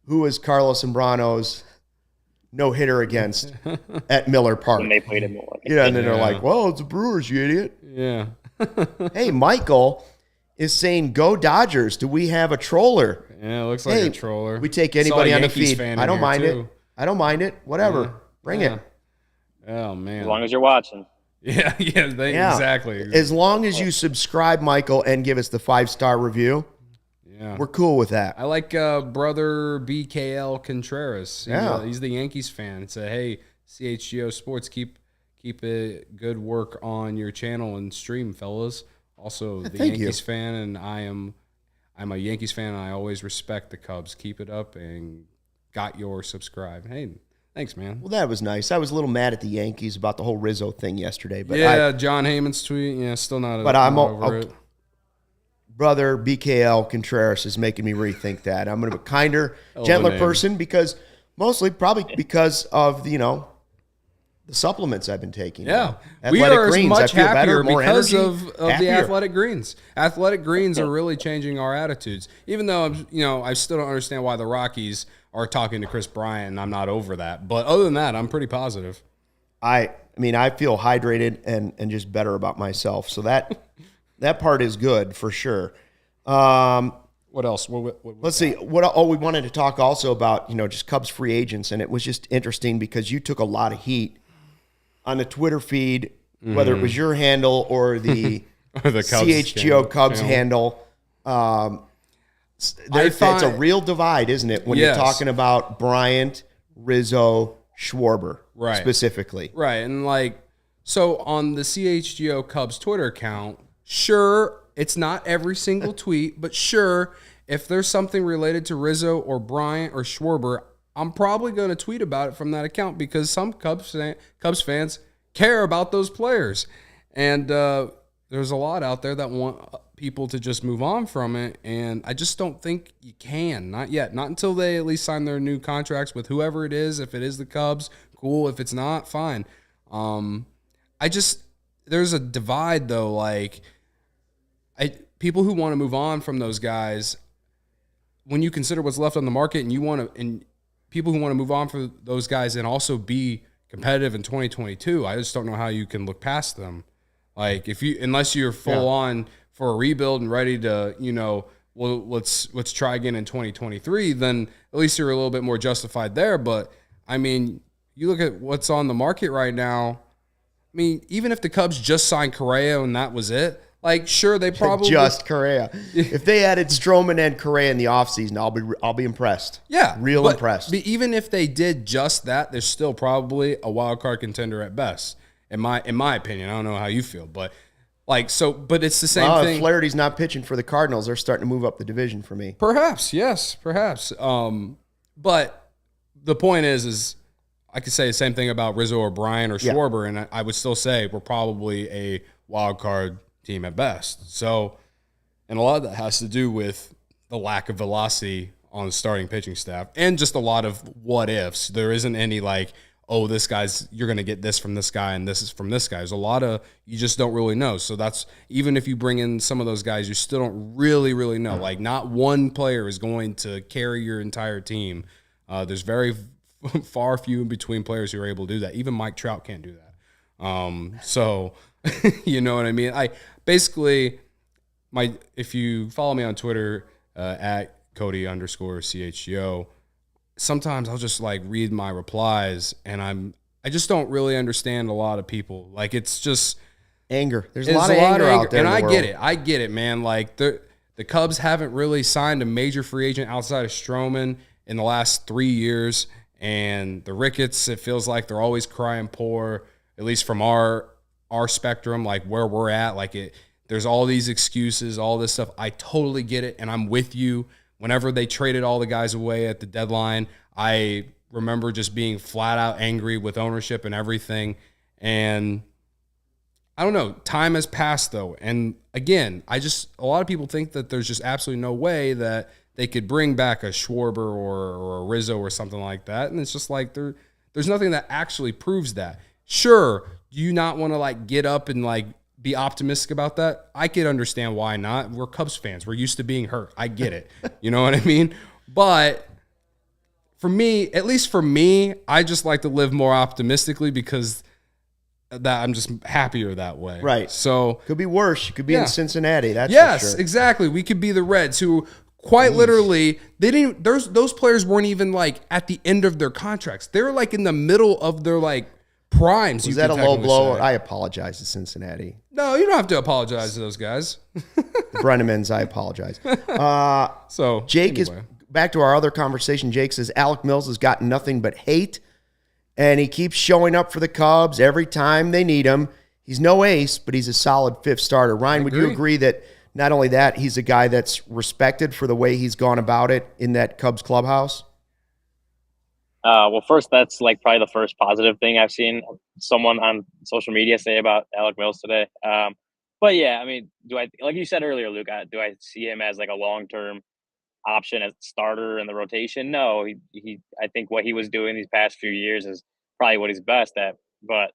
Speaker 1: who is Carlos Zambrano's no-hitter against at Miller Park?
Speaker 2: When they played in Milwaukee.
Speaker 1: Yeah, and then they're like, well, it's the Brewers, you idiot.
Speaker 3: Yeah.
Speaker 1: Hey, Michael is saying, go Dodgers. Do we have a troller?
Speaker 3: Yeah, it looks like a troller.
Speaker 1: We take anybody on the feed. I don't mind it. I don't mind it. Whatever. Yeah. Bring it.
Speaker 3: Oh, man.
Speaker 2: As long as you're watching.
Speaker 3: Yeah, exactly.
Speaker 1: As long as you subscribe, Michael, and give us the 5-star review, we're cool with that.
Speaker 3: I like brother BKL Contreras. He's the Yankees fan. He said, hey, CHGO Sports, keep it good work on your channel and stream, fellas. Also, the Yankees fan, and I'm a Yankees fan, and I always respect the Cubs. Keep it up, and got your subscribe. Hey, thanks, man.
Speaker 1: Well, that was nice. I was a little mad at the Yankees about the whole Rizzo thing yesterday. But
Speaker 3: John Heyman's tweet. Yeah, still not.
Speaker 1: But I'm over it. Brother BKL Contreras is making me rethink that. I'm going to be a kinder, gentler person mostly probably because of the supplements I've been taking.
Speaker 3: Yeah.
Speaker 1: We
Speaker 3: are
Speaker 1: greens.
Speaker 3: much happier
Speaker 1: better,
Speaker 3: because of the athletic greens. Athletic greens are really changing our attitudes. Even though I still don't understand why the Rockies are talking to Chris Bryant, and I'm not over that. But other than that, I'm pretty positive.
Speaker 1: I feel hydrated and just better about myself. So that part is good for sure.
Speaker 3: What else?
Speaker 1: Let's see. We wanted to talk also about, just Cubs free agents, and it was just interesting because you took a lot of heat on the Twitter feed whether it was your handle or the,
Speaker 3: or the Cubs
Speaker 1: CHGO Cubs handle. It's a real divide, isn't it? When you're talking about Bryant, Rizzo, Schwarber, specifically.
Speaker 3: Right. And like, so on the CHGO Cubs Twitter account, sure, it's not every single tweet, but sure, if there's something related to Rizzo or Bryant or Schwarber, I'm probably going to tweet about it from that account because some Cubs fans care about those players. And there's a lot out there that want people to just move on from it, and I just don't think you can. Not yet. Not until they at least sign their new contracts with whoever it is. If it is the Cubs, cool. If it's not, fine. There's a divide though. Like, people who want to move on from those guys, when you consider what's left on the market, and people who want to move on from those guys and also be competitive in 2022, I just don't know how you can look past them. Like, unless you're full on for a rebuild and ready to, let's try again in 2023, then at least you're a little bit more justified there. But I mean, you look at what's on the market right now. I mean, even if the Cubs just signed Correa and that was it, like, sure, they probably
Speaker 1: just Correa. If they added Stroman and Correa in the offseason, I'll be impressed.
Speaker 3: Yeah,
Speaker 1: impressed.
Speaker 3: But even if they did just that, they're still probably a wild card contender at best. In my opinion, I don't know how you feel, but but it's the same thing.
Speaker 1: If Flaherty's not pitching for the Cardinals, they're starting to move up the division for me.
Speaker 3: Perhaps, yes, perhaps. But the point is I could say the same thing about Rizzo or Bryant or Schwarber, and I would still say we're probably a wild card team at best. So, and a lot of that has to do with the lack of velocity on the starting pitching staff and just a lot of what ifs. There isn't any you're going to get this from this guy and this is from this guy. There's a lot of, you just don't really know. So that's, even if you bring in some of those guys, you still don't really, really know. Like, not one player is going to carry your entire team. There's very far few in between players who are able to do that. Even Mike Trout can't do that. So, you know what I mean? If you follow me on Twitter, at Cody_CHGO, sometimes I'll just read my replies and I just don't really understand a lot of people. Like, it's just
Speaker 1: anger. There's a lot of anger out there.
Speaker 3: And I get it, man. Like, the Cubs haven't really signed a major free agent outside of Stroman in the last 3 years. And the Ricketts, it feels like they're always crying poor, at least from our spectrum, like where we're at. There's all these excuses, all this stuff. I totally get it. And I'm with you. Whenever they traded all the guys away at the deadline, I remember just being flat out angry with ownership and everything. And I don't know, time has passed though. And again, a lot of people think that there's just absolutely no way that they could bring back a Schwarber or a Rizzo or something like that. And it's just like, there's nothing that actually proves that. Sure, do you not want to get up and be optimistic about that? I could understand why not. We're Cubs fans. We're used to being hurt. I get it. You know what I mean? But for me, at least for me, I just like to live more optimistically because that I'm just happier that way.
Speaker 1: Right.
Speaker 3: So
Speaker 1: could be worse. You could be in Cincinnati. That's
Speaker 3: yes,
Speaker 1: for sure.
Speaker 3: Exactly. We could be the Reds, who quite literally those players weren't even at the end of their contracts. They were in the middle of their primes.
Speaker 1: Was that a low blow? I apologize to Cincinnati.
Speaker 3: No, you don't have to apologize to those guys.
Speaker 1: The Brennemans, I apologize.
Speaker 3: So
Speaker 1: Jake is back to our other conversation. Jake says Alec Mills has gotten nothing but hate, and he keeps showing up for the Cubs every time they need him. He's no ace, but he's a solid fifth starter. Ryan, would you agree that not only that, he's a guy that's respected for the way he's gone about it in that Cubs clubhouse?
Speaker 2: Well, first, that's probably the first positive thing I've seen someone on social media say about Alec Mills today. But yeah, I mean, like you said earlier, Luke, do I see him as a long-term option as starter in the rotation? No, I think what he was doing these past few years is probably what he's best at. But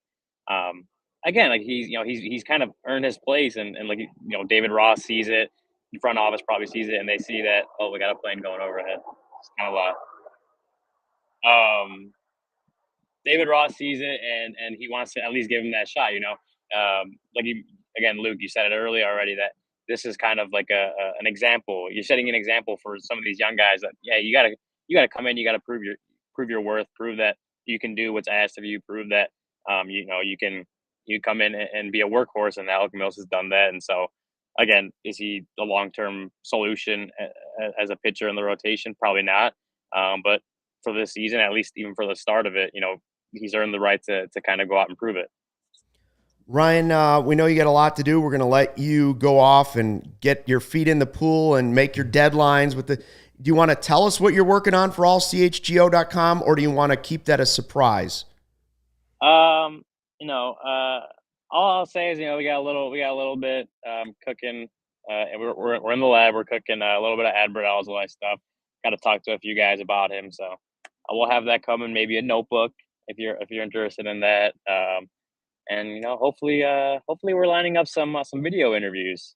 Speaker 2: again, he's kind of earned his place, and David Ross sees it, the front office probably sees it, and they see that, oh, we got a plane going overhead. It's kind of David Ross sees it, and he wants to at least give him that shot, again, Luke, you said it earlier already, that this is kind of an example. You're setting an example for some of these young guys that, yeah, you gotta come in, you gotta prove your worth, prove that you can do what's asked of you, prove that you can you come in and be a workhorse, and Alec Mills has done that. And so, again, is he the long-term solution as a pitcher in the rotation? Probably not. But for this season, at least even for the start of it, he's earned the right to kind of go out and prove it.
Speaker 1: Ryan, we know you got a lot to do. We're going to let you go off and get your feet in the pool and make your deadlines with the. Do you want to tell us what you're working on for allchgo.com, or do you want to keep that a surprise?
Speaker 2: All I'll say is, we got a little bit cooking, and we're in the lab. We're cooking a little bit of Adbert Alzolay stuff. Got to talk to a few guys about him, so we'll have that coming. Maybe a notebook if you're interested in that. And hopefully we're lining up some video interviews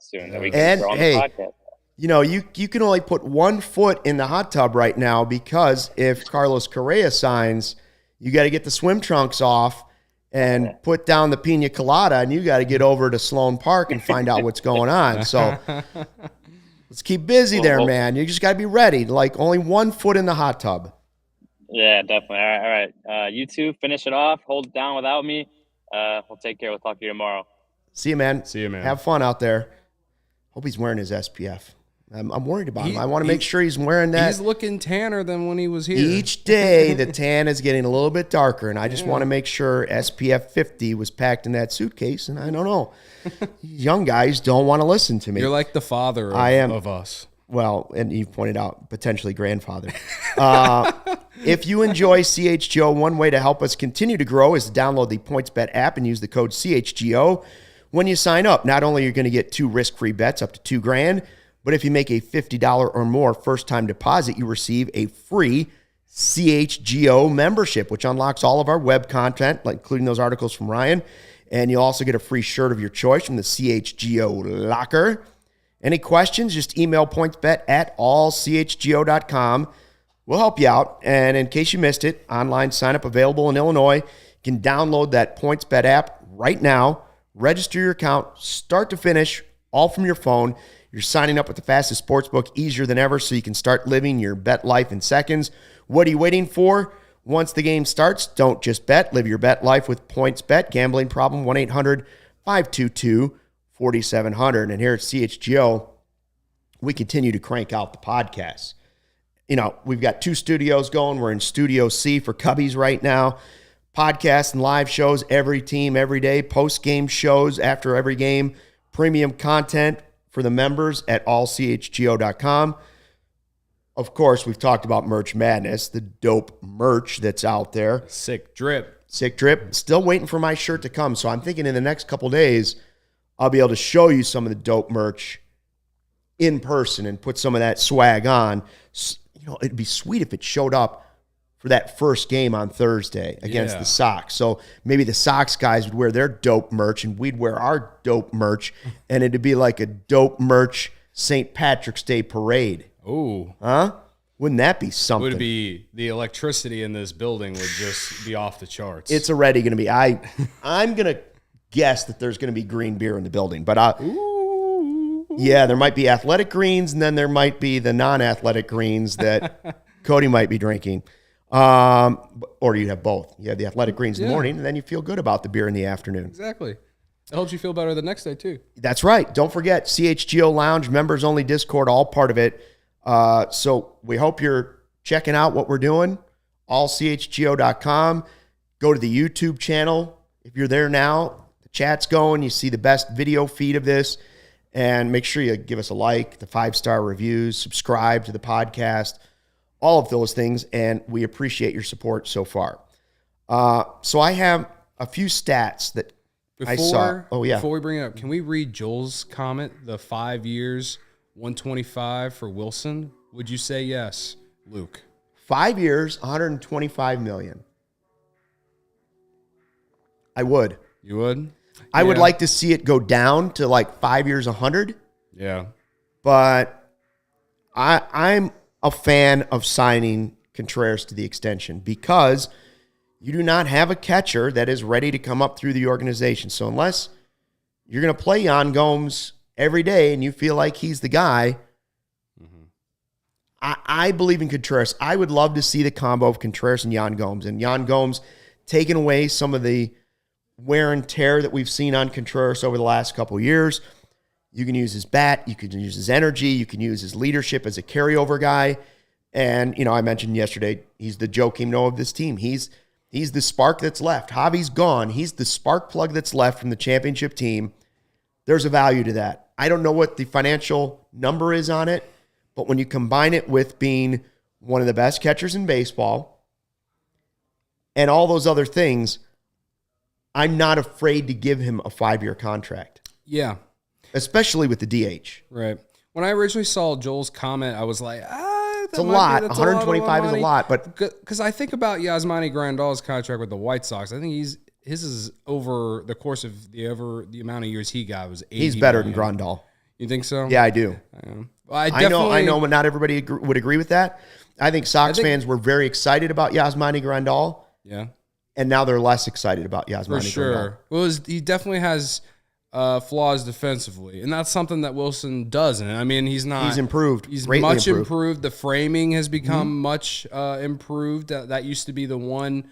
Speaker 2: soon that we can throw on the podcast.
Speaker 1: You can only put 1 foot in the hot tub right now, because if Carlos Correa signs, you got to get the swim trunks off and put down the pina colada, and you got to get over to Sloan Park and find out what's going on. So let's keep busy there, man. You just got to be ready. Like, only 1 foot in the hot tub.
Speaker 2: Yeah, definitely. All right. You two finish it off. Hold it down without me. We'll take care. We'll talk to you tomorrow.
Speaker 1: See you, man.
Speaker 3: See you, man.
Speaker 1: Have fun out there. Hope he's wearing his SPF. I'm worried about him. I want to make sure he's wearing that.
Speaker 3: He's looking tanner than when he was here.
Speaker 1: Each day, the tan is getting a little bit darker, and I just want to make sure SPF 50 was packed in that suitcase, and I don't know. Young guys don't want to listen to me.
Speaker 3: You're like the father of us.
Speaker 1: Well, and you pointed out, potentially grandfather. If you enjoy CHGO, one way to help us continue to grow is to download the PointsBet app and use the code CHGO. When you sign up, not only are you going to get 2 risk-free bets up to $2,000, but if you make a $50 or more first-time deposit, you receive a free CHGO membership, which unlocks all of our web content, including those articles from Ryan. And you'll also get a free shirt of your choice from the CHGO locker. Any questions, just email PointsBet at allchgo.com. We'll help you out. And in case you missed it, online sign-up available in Illinois. You can download that PointsBet app right now. Register your account, start to finish, all from your phone. You're signing up with the fastest sportsbook, easier than ever, so you can start living your bet life in seconds. What are you waiting for? Once the game starts, don't just bet. Live your bet life with PointsBet. Gambling problem, 1-800-522-4700. And here at CHGO, we continue to crank out the podcasts. We've got 2 studios going. We're in Studio C for Cubbies right now. Podcasts and live shows every team, every day. Post-game shows after every game. Premium content for the members at allchgo.com. Of course, we've talked about Merch Madness, the dope merch that's out there.
Speaker 3: Sick drip.
Speaker 1: Still waiting for my shirt to come. So I'm thinking in the next couple days, I'll be able to show you some of the dope merch in person and put some of that swag on. It'd be sweet if it showed up for that first game on Thursday against the Sox. So maybe the Sox guys would wear their dope merch and we'd wear our dope merch, and it'd be like a dope merch St. Patrick's Day parade.
Speaker 3: Ooh.
Speaker 1: Huh? Wouldn't that be something?
Speaker 3: Would be the electricity in this building would just be off the charts.
Speaker 1: It's already going to be. I'm going to guess that there's going to be green beer in the building, but yeah, there might be athletic greens, and then there might be the non-athletic greens that Cody might be drinking. Or you have both. You have the athletic greens in the morning, and then you feel good about the beer in the afternoon.
Speaker 3: Exactly. It helps you feel better the next day, too.
Speaker 1: That's right. Don't forget, CHGO Lounge, members-only Discord, all part of it. So we hope you're checking out what we're doing, allchgo.com. Go to the YouTube channel. If you're there now, the chat's going. You see the best video feed of this. And make sure you give us a like, the 5-star reviews, subscribe to the podcast, all of those things, and we appreciate your support so far. So I have a few stats that I saw. Oh, yeah.
Speaker 3: Before we bring it up, can we read Joel's comment, the 5 years, 125 for Wilson? Would you say yes, Luke?
Speaker 1: 5 years, $125 million. I would.
Speaker 3: You would?
Speaker 1: I would like to see it go down to like 5 years, 100.
Speaker 3: Yeah.
Speaker 1: But I'm a fan of signing Contreras to the extension because you do not have a catcher that is ready to come up through the organization. So unless you're going to play Yan Gomes every day and you feel like he's the guy, I believe in Contreras. I would love to see the combo of Contreras and Yan Gomes taking away some of the wear and tear that we've seen on Contreras over the last couple of years. You can use his bat. You can use his energy. You can use his leadership as a carryover guy. And, I mentioned yesterday, he's the Joakim Noah of this team. He's the spark that's left. Javi's gone. He's the spark plug that's left from the championship team. There's a value to that. I don't know what the financial number is on it, but when you combine it with being one of the best catchers in baseball and all those other things, I'm not afraid to give him a 5-year contract.
Speaker 3: Yeah.
Speaker 1: Especially with the DH.
Speaker 3: Right. When I originally saw Joel's comment, I was like,
Speaker 1: it's a lot. 125 is a lot. But
Speaker 3: because I think about Yasmani Grandal's contract with the White Sox, I think his is over the course of the amount of years he got was 80
Speaker 1: He's better
Speaker 3: million.
Speaker 1: than Grandal.
Speaker 3: You think so?
Speaker 1: Yeah, I do.
Speaker 3: Well,
Speaker 1: I know, but not everybody would agree with that. I think Sox fans were very excited about Yasmani Grandal.
Speaker 3: Yeah.
Speaker 1: And now they're less excited about Yasmani Grandal. For sure.
Speaker 3: Well, he definitely has flaws defensively, and that's something that Wilson doesn't. I mean, he's
Speaker 1: improved.
Speaker 3: He's
Speaker 1: greatly
Speaker 3: much improved. The framing has become much improved. That used to be the one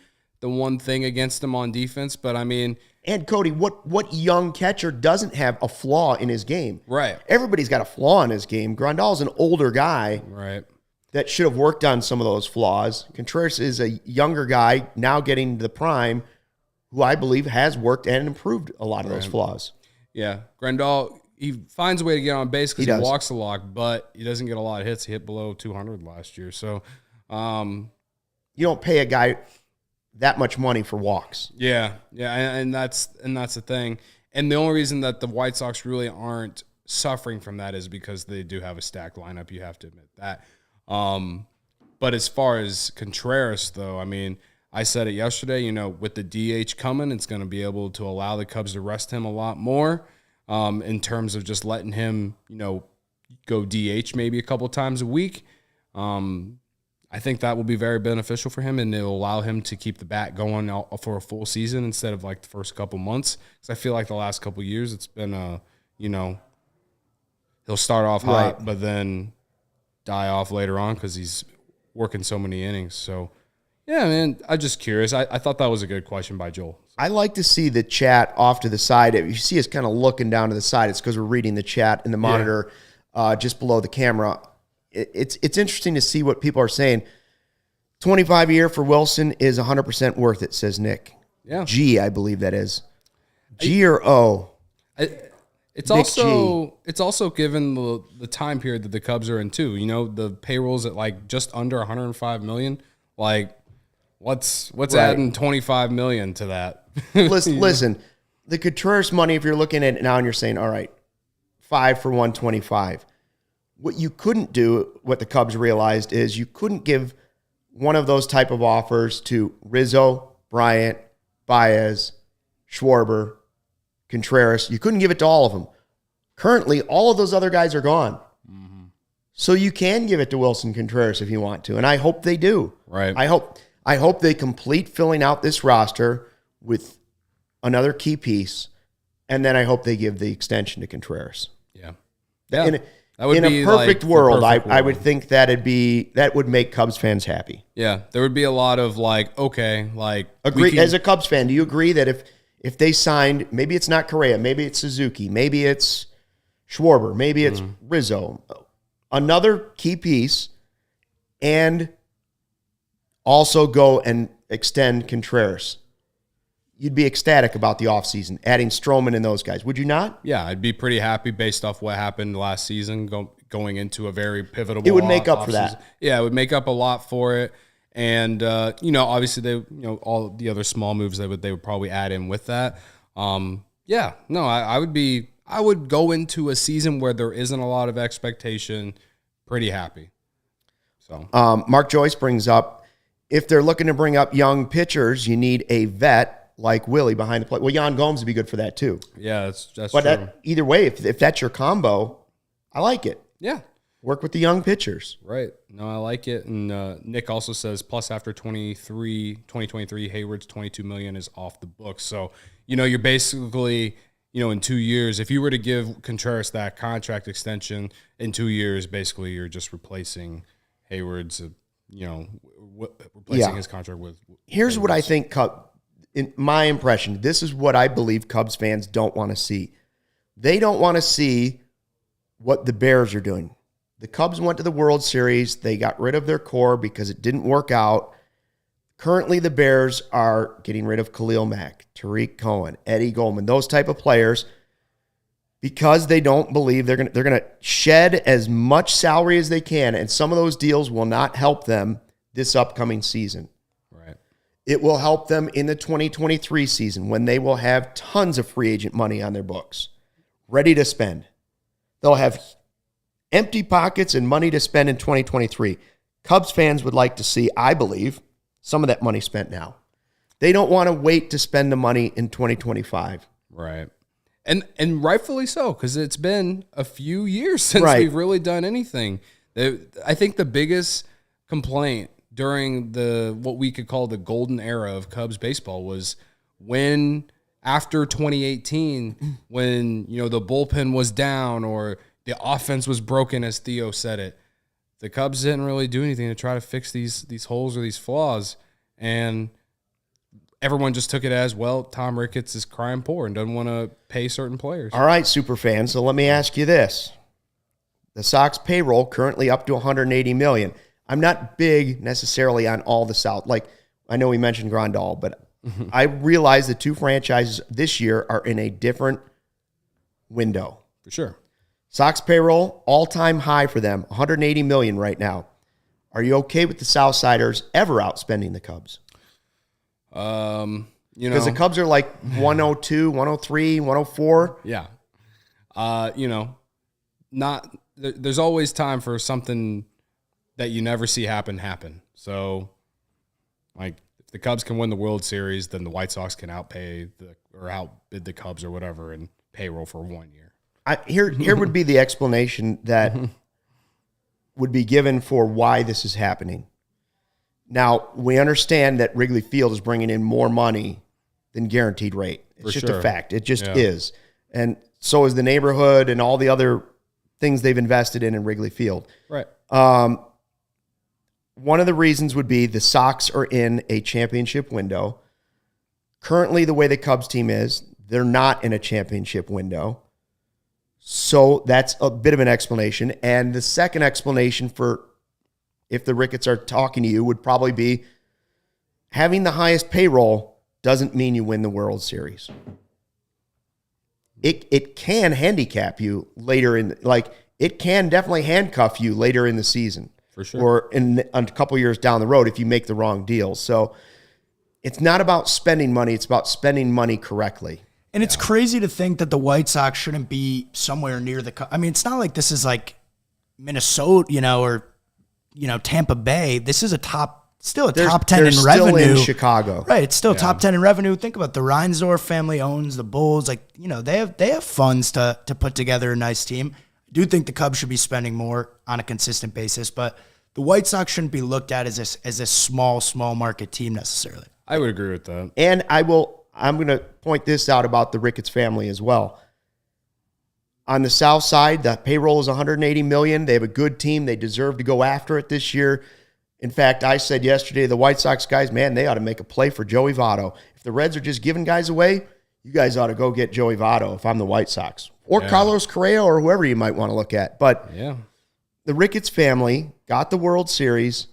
Speaker 3: thing against him on defense. But I mean,
Speaker 1: and Cody, what young catcher doesn't have a flaw in his game?
Speaker 3: Right.
Speaker 1: Everybody's got a flaw in his game. Grandal's an older guy,
Speaker 3: right,
Speaker 1: that should have worked on some of those flaws. Contreras is a younger guy now getting to the prime, who I believe has worked and improved a lot of those flaws.
Speaker 3: Yeah, Grandal, he finds a way to get on base because he walks a lot, but he doesn't get a lot of hits. He hit below 200 last year. So
Speaker 1: you don't pay a guy that much money for walks.
Speaker 3: Yeah, and that's the thing. And the only reason that the White Sox really aren't suffering from that is because they do have a stacked lineup. You have to admit that. But as far as Contreras, though, I mean, I said it yesterday, with the DH coming, it's going to be able to allow the Cubs to rest him a lot more in terms of just letting him, go DH maybe a couple times a week. I think that will be very beneficial for him, and it'll allow him to keep the bat going for a full season instead of like the first couple months. Because I feel like the last couple of years it's been, he'll start off hot, but then die off later on because he's working so many innings. So, yeah, man, I'm just curious. I thought that was a good question by Joel.
Speaker 1: I like to see the chat off to the side. If you see us kind of looking down to the side, it's because we're reading the chat in the monitor just below the camera. It's interesting to see what people are saying. 25 a year for Wilson is 100% worth it, says Nick.
Speaker 3: Yeah.
Speaker 1: G, I believe that is. G or O?
Speaker 3: It's also given the time period that the Cubs are in too. The payroll's at like just under 105 million. Like, what's adding 25 million to that?
Speaker 1: Listen, the Contreras money, if you're looking at it now and you're saying, all right, 5 for 125. What you couldn't do, what the Cubs realized, is you couldn't give one of those type of offers to Rizzo, Bryant, Baez, Schwarber, Contreras. You couldn't give it to all of them. Currently, all of those other guys are gone. Mm-hmm. So you can give it to Wilson Contreras if you want to, and I hope they do.
Speaker 3: Right.
Speaker 1: I hope they complete filling out this roster with another key piece, and then I hope they give the extension to Contreras.
Speaker 3: Yeah.
Speaker 1: In a perfect world, I would think that would make Cubs fans happy.
Speaker 3: Yeah, there would be a lot of
Speaker 1: agree. As a Cubs fan, do you agree that if they signed, maybe it's not Correa, maybe it's Suzuki, maybe it's Schwarber, maybe it's Rizzo, another key piece, and also go and extend Contreras, you'd be ecstatic about the offseason, adding Stroman and those guys, would you not?
Speaker 3: Yeah, I'd be pretty happy based off what happened last season, going into a very pivotal.
Speaker 1: It would make up for that.
Speaker 3: Yeah, it would make up a lot for it, and obviously they, all the other small moves they would probably add in with that. I would go into a season where there isn't a lot of expectation, pretty happy. So
Speaker 1: Mark Joyce brings up, if they're looking to bring up young pitchers, you need a vet like Willie behind the plate. Well, Yan Gomes would be good for that too.
Speaker 3: Yeah, that's
Speaker 1: but
Speaker 3: true.
Speaker 1: Either way, if that's your combo, I like it.
Speaker 3: Yeah.
Speaker 1: Work with the young pitchers.
Speaker 3: Right. No, I like it. And Nick also says, plus after 2023, Hayward's $22 million is off the books. So, you're basically, in 2 years, if you were to give Contreras that contract extension in 2 years, basically you're just replacing Hayward's, replacing his contract with.
Speaker 1: Here's
Speaker 3: Hayward's.
Speaker 1: what I think in my impression, this is what I believe Cubs fans don't want to see. They don't want to see what the Bears are doing. The Cubs went to the World Series. They got rid of their core because it didn't work out. Currently, the Bears are getting rid of Khalil Mack, Tariq Cohen, Eddie Goldman, those type of players, because they don't believe they're going to shed as much salary as they can, and some of those deals will not help them this upcoming season.
Speaker 3: Right.
Speaker 1: It will help them in the 2023 season when they will have tons of free agent money on their books, ready to spend. They'll have empty pockets and money to spend in 2023. Cubs fans would like to see, I believe, some of that money spent now. They don't want to wait to spend the money in 2025.
Speaker 3: Right. And rightfully so, because it's been a few years since we've really done anything. I think the biggest complaint during what we could call the golden era of Cubs baseball was when after 2018, when the bullpen was down or the offense was broken, as Theo said it, the Cubs didn't really do anything to try to fix these holes or these flaws, and everyone just took it as, well, Tom Ricketts is crying poor and doesn't want to pay certain players.
Speaker 1: All right, super fans. So let me ask you this: the Sox payroll currently up to $180 million. I'm not big necessarily on all the South. Like, I know we mentioned Grandal, but I realize the two franchises this year are in a different window.
Speaker 3: For sure.
Speaker 1: Sox payroll, all-time high for them, $180 million right now. Are you okay with the Southsiders ever outspending the Cubs? Because the Cubs are like 102, 103, 104.
Speaker 3: Yeah. There's always time for something that you never see happen. So, like, if the Cubs can win the World Series, then the White Sox can outbid the Cubs or whatever in payroll for 1 year.
Speaker 1: Here would be the explanation that would be given for why this is happening. Now, we understand that Wrigley Field is bringing in more money than guaranteed rate. It's just a fact. It just is. And so is the neighborhood and all the other things they've invested in Wrigley Field.
Speaker 3: Right.
Speaker 1: One of the reasons would be the Sox are in a championship window. Currently, the way the Cubs team is, they're not in a championship window. So that's a bit of an explanation. And the second explanation for if the Ricketts are talking to you would probably be having the highest payroll doesn't mean you win the World Series. It can handicap you later it can definitely handcuff you later in the season.
Speaker 3: For sure.
Speaker 1: Or in a couple years down the road if you make the wrong deal. So it's not about spending money, it's about spending money correctly.
Speaker 4: And it's crazy to think that the White Sox shouldn't be somewhere near the... I mean, it's not like this is like Minnesota, or Tampa Bay. This is top 10 in revenue.
Speaker 1: Still in Chicago.
Speaker 4: Right, it's still top 10 in revenue. Think about the Reinsdorf family owns the Bulls. They have funds to put together a nice team. I do think the Cubs should be spending more on a consistent basis, but the White Sox shouldn't be looked at as a small market team necessarily.
Speaker 3: I would agree with that.
Speaker 1: And I'm going to point this out about the Ricketts family as well. On the South Side, the payroll is $180 million. They have a good team. They deserve to go after it this year. In fact, I said yesterday, the White Sox guys, man, they ought to make a play for Joey Votto. If the Reds are just giving guys away, you guys ought to go get Joey Votto if I'm the White Sox. Or Carlos Correa or whoever you might want to look at. But the Ricketts family got the World Series,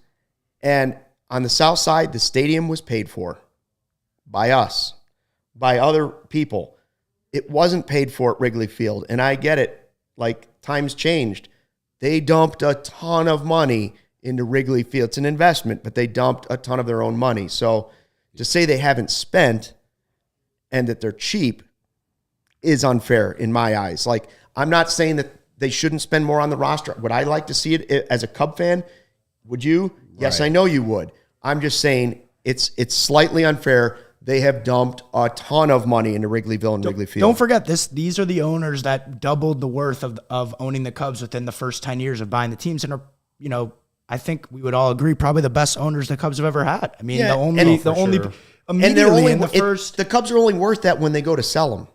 Speaker 1: and on the South Side, the stadium was paid for by us, by other people. It wasn't paid for at Wrigley Field, and I get it. Like, times changed. They dumped a ton of money into Wrigley Field. It's an investment, but they dumped a ton of their own money. So to say they haven't spent and that they're cheap is unfair in my eyes. Like, I'm not saying that they shouldn't spend more on the roster. Would I like to see it as a Cub fan? Would you? Yes, I know you would. I'm just saying it's slightly unfair. They have dumped a ton of money into Wrigleyville and Wrigley Field.
Speaker 4: Don't forget this. These are the owners that doubled the worth of owning the Cubs within the first 10 years of buying the teams, and are, I think we would all agree, probably the best owners the Cubs have ever had. I mean, the Cubs
Speaker 1: are only worth that when they go to sell them.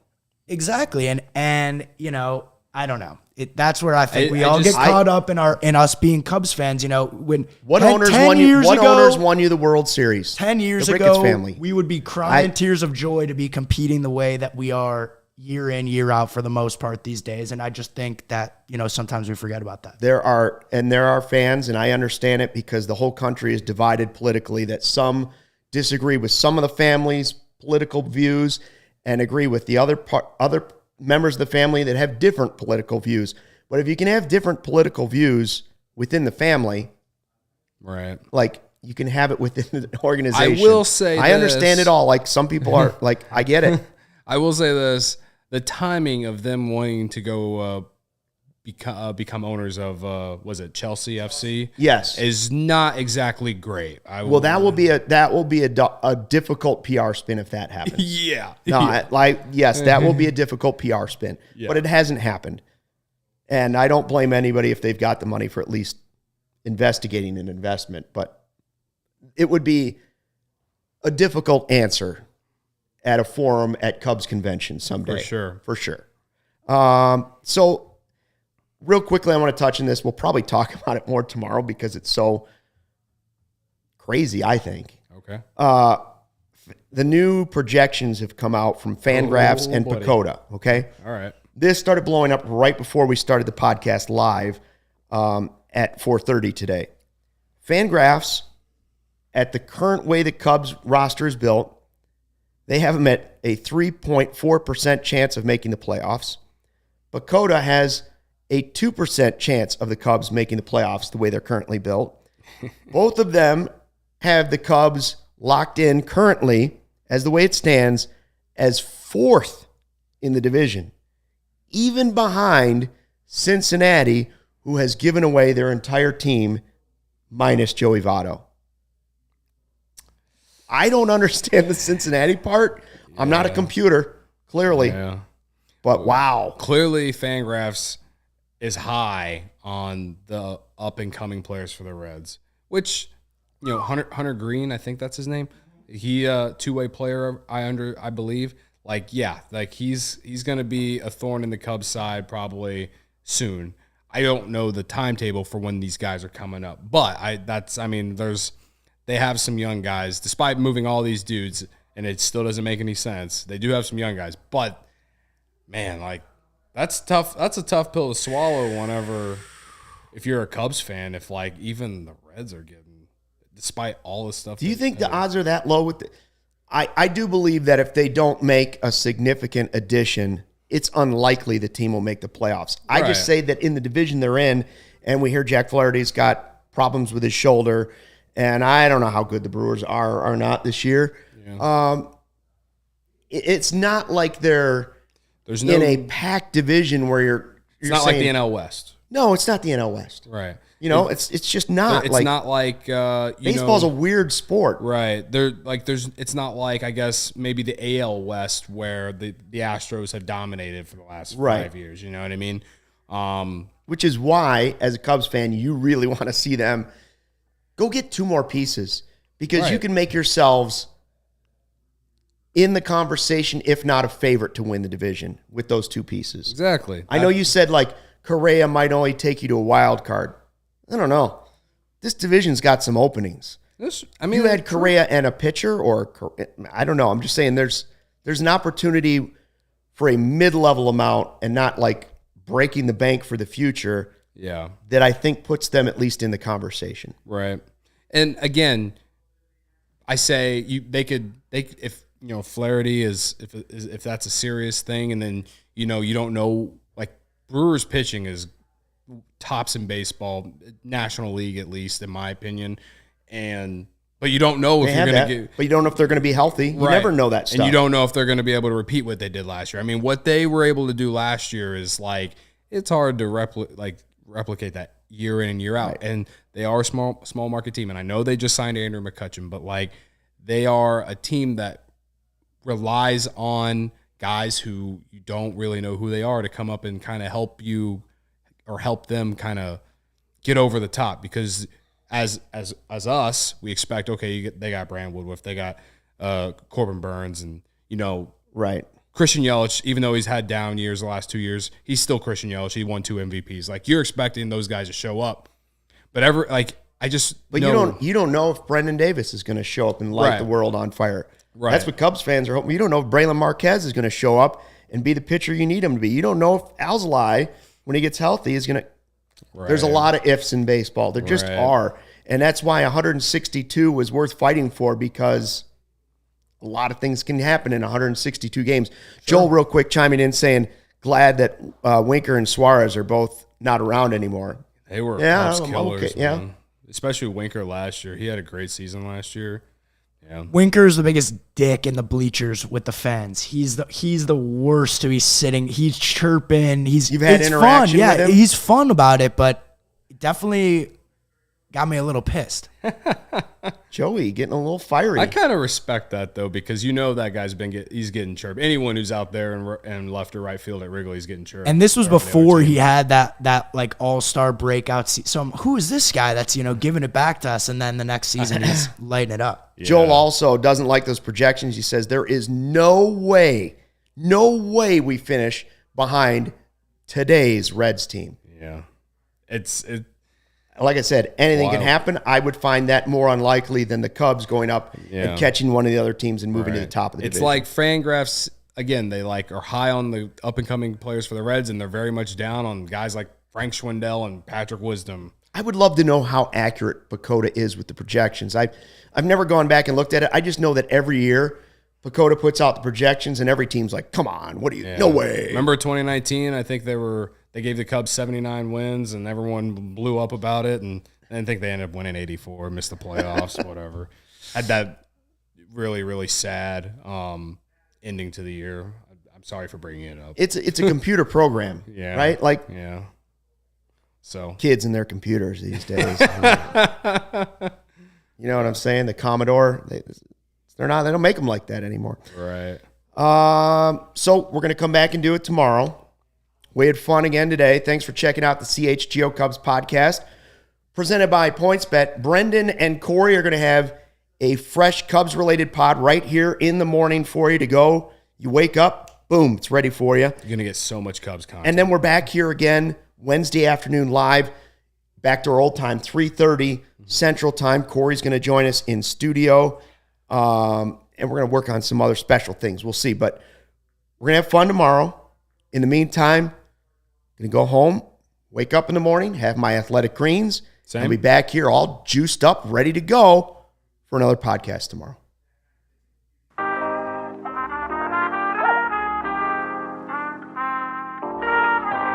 Speaker 4: Exactly. And I don't know. That's where I think we
Speaker 3: I
Speaker 4: all
Speaker 3: just-
Speaker 4: get caught up in us being Cubs fans. You know, when
Speaker 1: What
Speaker 4: 10
Speaker 1: owners
Speaker 4: 10
Speaker 1: won you?
Speaker 4: years
Speaker 1: What
Speaker 4: ago,
Speaker 1: owners won you the World Series?
Speaker 4: 10 years
Speaker 1: The Ricketts
Speaker 4: ago,
Speaker 1: family.
Speaker 4: we would be crying tears of joy to be competing the way that we are year in, year out for the most part these days. And I just think that, you know, sometimes we forget about that.
Speaker 1: There are fans, and I understand it because the whole country is divided politically, that some disagree with some of the family's political views and agree with the other members of the family that have different political views. But if you can have different political views within the family,
Speaker 3: Right.
Speaker 1: like you can have it within the organization.
Speaker 3: I will say
Speaker 1: I understand it all. Like some people are like, I get it.
Speaker 3: I will say this: the timing of them wanting to go become owners of was it Chelsea FC?
Speaker 1: Yes.
Speaker 3: is not exactly great.
Speaker 1: Well, that will be a difficult PR spin if that happens.
Speaker 3: yeah.
Speaker 1: No, yes, that will be a difficult PR spin, but it hasn't happened. And I don't blame anybody if they've got the money for at least investigating an investment, but it would be a difficult answer at a forum at Cubs convention someday. For sure. So real quickly, I want to touch on this. We'll probably talk about it more tomorrow because it's so crazy, I think.
Speaker 3: Okay.
Speaker 1: The new projections have come out from Fangraphs and
Speaker 3: buddy.
Speaker 1: Pacoda, okay?
Speaker 3: All right.
Speaker 1: This started blowing up right before we started the podcast live at 4:30 today. Fangraphs, at the current way the Cubs roster is built, they have them at a 3.4% chance of making the playoffs. Pacoda has a 2% chance of the Cubs making the playoffs the way they're currently built. Both of them have the Cubs locked in currently, as the way it stands, as fourth in the division, even behind Cincinnati, who has given away their entire team minus Joey Votto. I don't understand the Cincinnati part. I'm not a computer, clearly.
Speaker 3: Yeah.
Speaker 1: But wow.
Speaker 3: Clearly, Fangraphs is high on the up-and-coming players for the Reds, which, you know, Hunter Green, I think that's his name. He two-way player, I believe. Like, yeah, like he's going to be a thorn in the Cubs side probably soon. I don't know the timetable for when these guys are coming up, but they have some young guys, despite moving all these dudes, and it still doesn't make any sense. They do have some young guys, but man, like that's tough. That's a tough pill to swallow if you're a Cubs fan, if like even the Reds are getting, despite all the stuff.
Speaker 1: Do you think the odds are that low with I do believe that if they don't make a significant addition, it's unlikely the team will make the playoffs. I just say that in the division they're in, and we hear Jack Flaherty's got problems with his shoulder, and I don't know how good the Brewers are or not this year. Yeah. It's not like they're in a packed division where you're
Speaker 3: it's not
Speaker 1: saying,
Speaker 3: like the NL West.
Speaker 1: No, it's not the NL West.
Speaker 3: Right.
Speaker 1: You know, it's just not.
Speaker 3: It's not like
Speaker 1: baseball's a weird sport.
Speaker 3: Right. It's not like, I guess, maybe the AL West where the Astros have dominated for the last 5 years. You know what I mean?
Speaker 1: Which is why, as a Cubs fan, you really want to see them go get two more pieces, because you can make yourselves in the conversation, if not a favorite to win the division with those two pieces.
Speaker 3: Exactly.
Speaker 1: I know you said like Correa might only take you to a wild card. I don't know. This division's got some openings. You had Correa and a pitcher, or I don't know. I'm just saying there's an opportunity for a mid-level amount and not like breaking the bank for the future.
Speaker 3: Yeah.
Speaker 1: That I think puts them at least in the conversation.
Speaker 3: Right. And again, I say if you know Flaherty if that's a serious thing, and then you don't know, like Brewers pitching is tops in baseball, National League at least, in my opinion. But you don't know if you're going to get. But
Speaker 1: you don't know if they're going to be healthy. You never know that stuff.
Speaker 3: And you don't know if they're going to be able to repeat what they did last year. I mean, what they were able to do last year is like it's hard to replicate that year in and year out. Right. And they are a small market team. And I know they just signed Andrew McCutchen, but like they are a team that relies on guys who you don't really know who they are to come up and kind of help you or help them kind of get over the top. Because as us, we expect, okay, they got Brand Woodruff, they got Corbin Burns, and right, Christian Yelich, even though he's had down years the last 2 years, he's still Christian Yelich. He won 2 MVPs. Like, you're expecting those guys to show up. But you
Speaker 1: don't know if Brendan Davis is going to show up and light the world on fire.
Speaker 3: Right.
Speaker 1: That's what Cubs fans are hoping. You don't know if Braylon Marquez is going to show up and be the pitcher you need him to be. You don't know if Alzolay, when he gets healthy, is going to. Right. There's a lot of ifs in baseball. There just are. And that's why 162 was worth fighting for, because a lot of things can happen in 162 games. Sure. Joel, real quick, chiming in saying, glad that Winker and Suarez are both not around anymore.
Speaker 3: They were Cubs killers,
Speaker 1: okay,
Speaker 3: man. Especially Winker last year. He had a great season last year. Yeah.
Speaker 4: Winker's the biggest dick in the bleachers with the fans. He's the worst to be sitting. He's chirping.
Speaker 1: You've had interaction
Speaker 4: fun.
Speaker 1: with him?
Speaker 4: He's fun about it, but definitely got me a little pissed.
Speaker 1: Joey getting a little fiery.
Speaker 3: I kind of respect that, though, because that guy's he's getting chirped. Anyone who's out there and left or right field at Wrigley is getting chirped.
Speaker 4: And this was before he had that like all-star breakout. So who is this guy that's giving it back to us, and then the next season he's lighting it up.
Speaker 1: Yeah. Joel also doesn't like those projections. He says there is no way we finish behind today's Reds team.
Speaker 3: Yeah,
Speaker 1: like I said, anything can happen. I would find that more unlikely than the Cubs going up and catching one of the other teams and moving to the top of the division.
Speaker 3: It's like Fangraphs, again, they are high on the up-and-coming players for the Reds, and they're very much down on guys like Frank Schwindel and Patrick Wisdom.
Speaker 1: I would love to know how accurate Pacoda is with the projections. I've never gone back and looked at it. I just know that every year Pacoda puts out the projections, and every team's like, come on, what do you – no way.
Speaker 3: Remember 2019? I think they gave the Cubs 79 wins, and everyone blew up about it. And I think they ended up winning 84, missed the playoffs, whatever. Had that really, really sad ending to the year. I'm sorry for bringing it up.
Speaker 1: It's a computer program, right? Like
Speaker 3: So
Speaker 1: kids and their computers these days. You know what I'm saying? The Commodore, they don't make them like that anymore.
Speaker 3: Right.
Speaker 1: So we're going to come back and do it tomorrow. We had fun again today. Thanks for checking out the CHGO Cubs podcast, presented by PointsBet. Brendan and Corey are going to have a fresh Cubs-related pod right here in the morning for you to go. You wake up, boom, it's ready for you.
Speaker 3: You're going to get so much Cubs content.
Speaker 1: And then we're back here again Wednesday afternoon live, back to our old time, 3:30 Central Time. Corey's going to join us in studio, and we're going to work on some other special things. We'll see, but we're going to have fun tomorrow. In the meantime, I'm going to go home, wake up in the morning, have my athletic greens, and be back here all juiced up, ready to go for another podcast tomorrow.